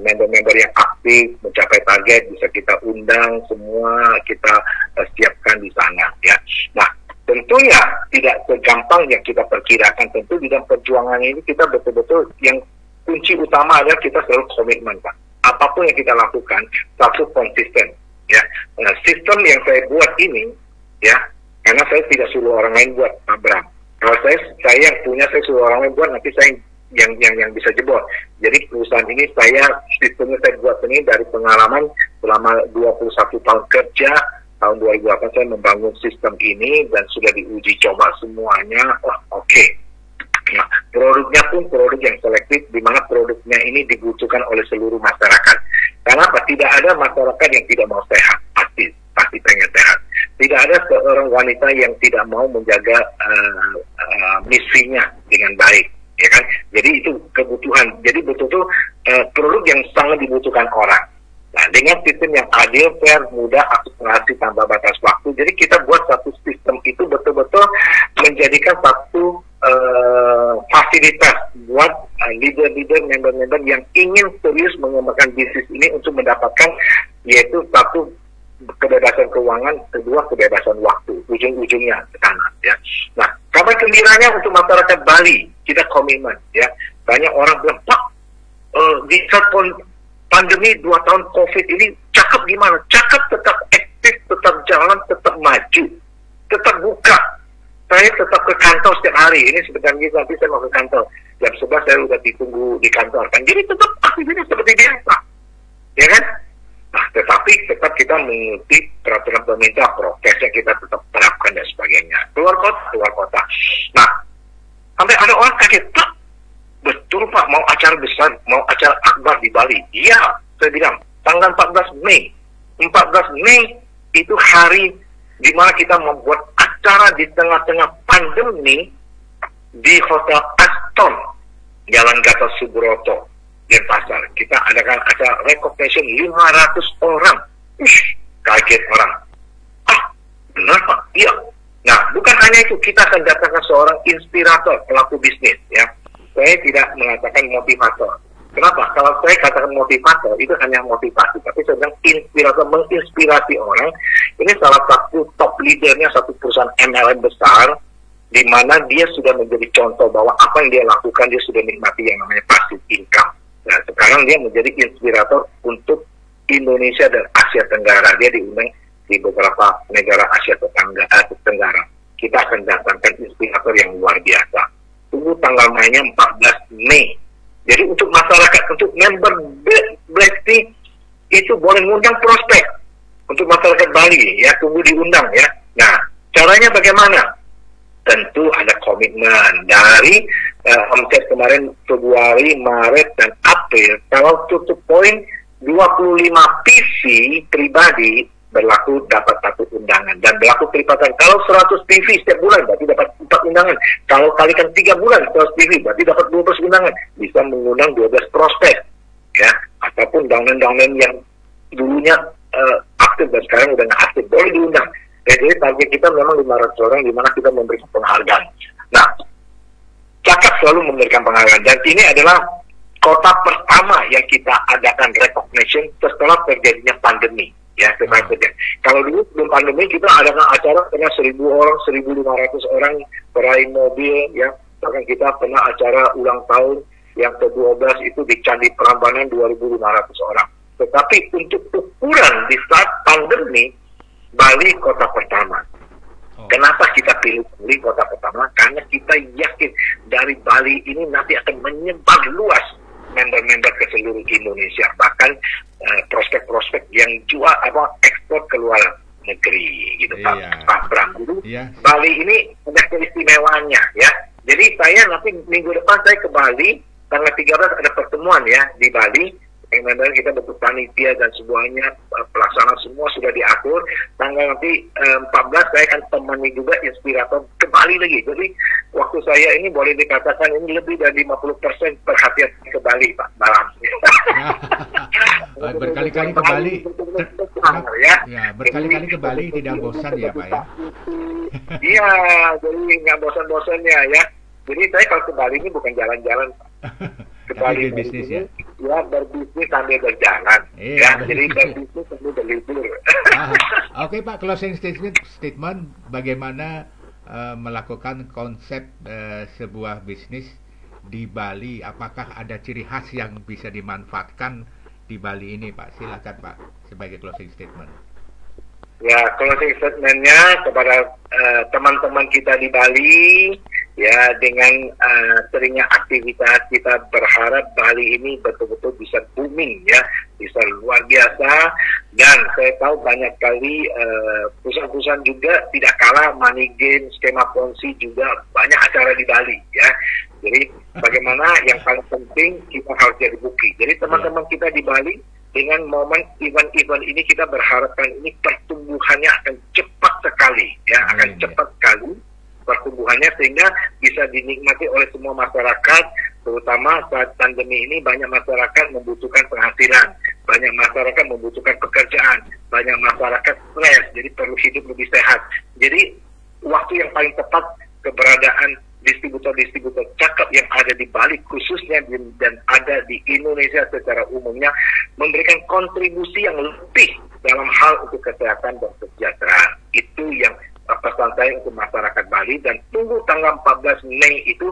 member-member yang aktif mencapai target bisa kita undang semua, kita siapkan di sana ya. Nah, tentunya tidak segampang yang kita perkirakan. Tentu di dalam perjuangan ini kita betul-betul yang kunci utama adalah kita selalu komitmen Pak. Apapun yang kita lakukan satu konsisten ya. Nah, sistem yang saya buat ini ya, karena saya tidak suruh orang lain buat Pak Bram. Kalau saya yang punya, saya suruh orang lain buat, nanti saya yang bisa jebol. Jadi perusahaan ini sistemnya saya buat ini dari pengalaman selama 21 tahun kerja. Tahun 2008 saya membangun sistem ini dan sudah diuji coba semuanya. Oke. Nah, produknya pun produk yang selektif, di mana produknya ini dibutuhkan oleh seluruh masyarakat. Karena apa? Tidak ada masyarakat yang tidak mau sehat, pasti pengen sehat. Tidak ada seorang wanita yang tidak mau menjaga misinya dengan baik, ya kan? Jadi itu kebutuhan. Jadi betul-betul produk yang sangat dibutuhkan orang. Nah, dengan sistem yang adil, fair, mudah, akurasi tanpa batas waktu, jadi kita buat satu sistem itu betul-betul menjadikan satu fasilitas buat leader-leader, member-member yang ingin serius mengembangkan bisnis ini untuk mendapatkan, yaitu satu, kebebasan keuangan, kedua kebebasan waktu, ujung-ujungnya ke sana, ya. Nah, kabar gembiranya untuk masyarakat Bali, kita komitmen, ya. Banyak orang bilang, Pak, di saat pandemi 2 tahun COVID ini, cakep gimana? Cakep, tetap aktif, tetap jalan, tetap maju, tetap buka. Saya tetap ke kantor setiap hari. Ini sebentar lagi nanti saya mau ke kantor. Jam 11 saya udah ditunggu di kantor kan. Jadi tetap aktivitas seperti biasa, ya kan? Nah, tetapi tetap kita mengikuti peraturan pemerintah, prokesnya kita tetap terapkan dan sebagainya. Keluar kota. Nah, sampai ada orang kaget, Pak, betul Pak, mau acara besar, mau acara akbar di Bali. Iya, saya bilang, tanggal 14 Mei. 14 Mei itu hari di mana kita membuat acara di tengah-tengah pandemi di Hotel Aston, Jalan Gatot Subroto, Denpasar. Kita adakan acara recognition 500 orang. Kaget orang. Ah, benar Pak? Iya. Nah, bukan hanya itu, kita akan datangkan seorang inspirator, pelaku bisnis, ya. Saya tidak mengatakan motivator. Kenapa? Kalau saya katakan motivator, itu hanya motivasi. Tapi saya bilang inspirator, menginspirasi orang. Ini salah satu top leadernya satu perusahaan MLM besar, di mana dia sudah menjadi contoh bahwa apa yang dia lakukan, dia sudah nikmati yang namanya passive income. Nah, sekarang dia menjadi inspirator untuk Indonesia dan Asia Tenggara. Dia diundang di beberapa negara Asia Tenggara. Kita akan datangkan inspirator yang luar biasa. Tunggu tanggal mainnya 14 Mei. Jadi untuk masyarakat, untuk member BLESTI itu boleh mengundang prospek. Untuk masyarakat Bali, ya, tunggu diundang, ya. Nah, caranya bagaimana? Tentu ada komitmen dari omset kemarin Februari, Maret, dan April. Kalau tutup poin 25 PC pribadi berlaku dapat 1 undangan, dan berlaku kelipatan. Kalau 100 TV setiap bulan berarti dapat 4 undangan. Kalau kalikan 3 bulan 100 TV berarti dapat 12 undangan. Bisa mengundang 12 prospek, ya. Ataupun downline-downline yang dulunya aktif dan sekarang udah nggak aktif, boleh diundang. Jadi target kita memang 500 orang, di mana kita memberikan penghargaan. Nah, Cakap selalu memberikan penghargaan, dan ini adalah kota pertama yang kita adakan recognition setelah terjadinya pandemi. Ya, kalau dulu sebelum pandemi kita adakan acara dengan 1.000 orang, 1.500 orang peraih mobil, ya. Bahkan kita pernah acara ulang tahun yang ke-12 itu di Candi Prambanan 2.500 orang. Tetapi untuk ukuran di saat pandemi, Bali kota pertama. Kenapa kita pilih Bali kota pertama? Karena kita yakin dari Bali ini nanti akan menyebar luas member-member ke seluruh Indonesia, bahkan prospek-prospek yang jual ekspor ke luar negeri, gitu, Pak Bram. Jadi Bali ini ada keistimewaannya, ya. Jadi saya nanti minggu depan saya ke Bali, tanggal 13 ada pertemuan, ya, di Bali. Memang kita bentuk panitia dan semuanya, pelaksanaan semua sudah diatur. Tanggal nanti 14 saya akan temani juga inspirator ke Bali lagi. Jadi waktu saya ini boleh dikatakan ini lebih dari 50% perhatian ke Bali, Pak Balam. Berkali-kali ke Bali, berkali-kali ke Bali tidak bosan ya Pak ya? Iya, jadi nggak bosan-bosannya ya. Jadi saya kalau ke Bali ini bukan jalan-jalan, Pak. Ke Bali bisnis ya? Ya, berbisnis sambil berjalan. Ya, jadi berbisnis sambil berlibur. Oke Pak, closing statement bagaimana melakukan konsep sebuah bisnis di Bali? Apakah ada ciri khas yang bisa dimanfaatkan di Bali ini Pak? Silakan Pak, sebagai closing statement. Ya, closing statementnya kepada teman-teman kita di Bali, ya, dengan seringnya aktivitas kita berharap Bali ini betul-betul bisa booming, ya, bisa luar biasa. Dan saya tahu banyak kali perusahaan-perusahaan juga tidak kalah money game, skema ponzi juga banyak acara di Bali, ya. Jadi bagaimana yang paling penting kita harus jadi bukti. Jadi teman-teman kita di Bali, dengan momen event-event ini kita berharapkan ini pertumbuhannya akan cepat sekali, ya, akan cepat sekali pertumbuhannya, sehingga bisa dinikmati oleh semua masyarakat terutama saat pandemi ini banyak masyarakat membutuhkan penghasilan, banyak masyarakat membutuhkan pekerjaan, banyak masyarakat stres, jadi perlu hidup lebih sehat. Jadi waktu yang paling tepat keberadaan distributor-distributor cakap yang ada di Bali khususnya dan ada di Indonesia secara umumnya memberikan kontribusi yang lebih dalam hal untuk kesehatan dan kesejahteraan. Itu yang pesan saya untuk masyarakat Bali, dan tunggu tanggal 14 Mei itu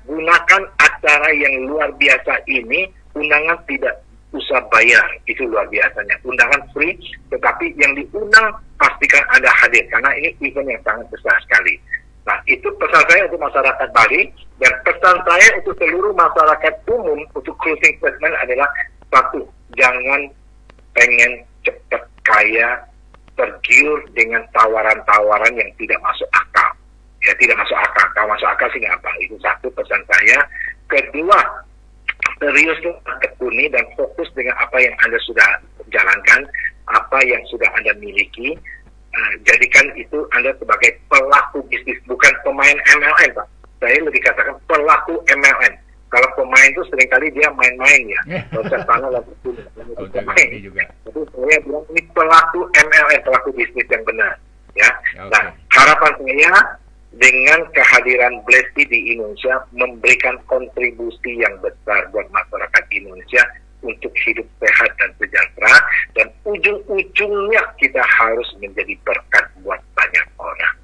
gunakan acara yang luar biasa ini, undangan tidak usah bayar, itu luar biasanya. Undangan free, tetapi yang diundang pastikan Anda hadir, karena ini event yang sangat besar sekali. Nah, itu pesan saya untuk masyarakat Bali, dan pesan saya untuk seluruh masyarakat umum untuk closing statement adalah, satu, jangan pengen cepat kaya, tergiur dengan tawaran-tawaran yang tidak masuk akal. Ya, tidak masuk akal. Kalau masuk akal sih nggak apa. Itu satu pesan saya. Kedua, serius tekuni dan fokus dengan apa yang Anda sudah jalankan, apa yang sudah Anda miliki. Jadikan itu Anda sebagai pelaku bisnis, bukan pemain MLM, Pak. Saya lebih katakan pelaku MLM. Kalau pemain itu seringkali dia main-main ya. Loncat sana, loncat sini. Pemain. Jadi saya bilang ini pelaku MLM, pelaku bisnis yang benar. Ya. Okay. Nah, harapan saya dengan kehadiran Blesti di Indonesia memberikan kontribusi yang besar buat masyarakat Indonesia untuk hidup sehat dan sejahtera, dan ujung-ujungnya kita harus menjadi berkat buat banyak orang.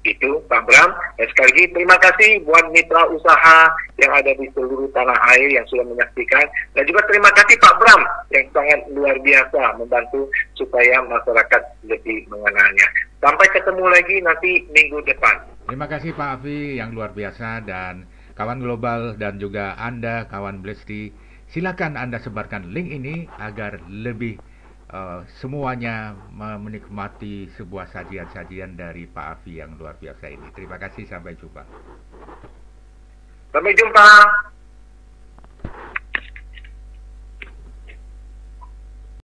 Itu Pak Bram, dan sekali lagi terima kasih buat mitra usaha yang ada di seluruh tanah air yang sudah menyaksikan, dan juga terima kasih Pak Bram yang sangat luar biasa membantu supaya masyarakat lebih mengenalnya. Sampai ketemu lagi nanti minggu depan. Terima kasih Pak Afi yang luar biasa, dan kawan global dan juga Anda kawan Blesti, silakan Anda sebarkan link ini agar lebih semuanya menikmati sebuah sajian-sajian dari Pak Afi yang luar biasa ini. Terima kasih, sampai jumpa. Sampai jumpa.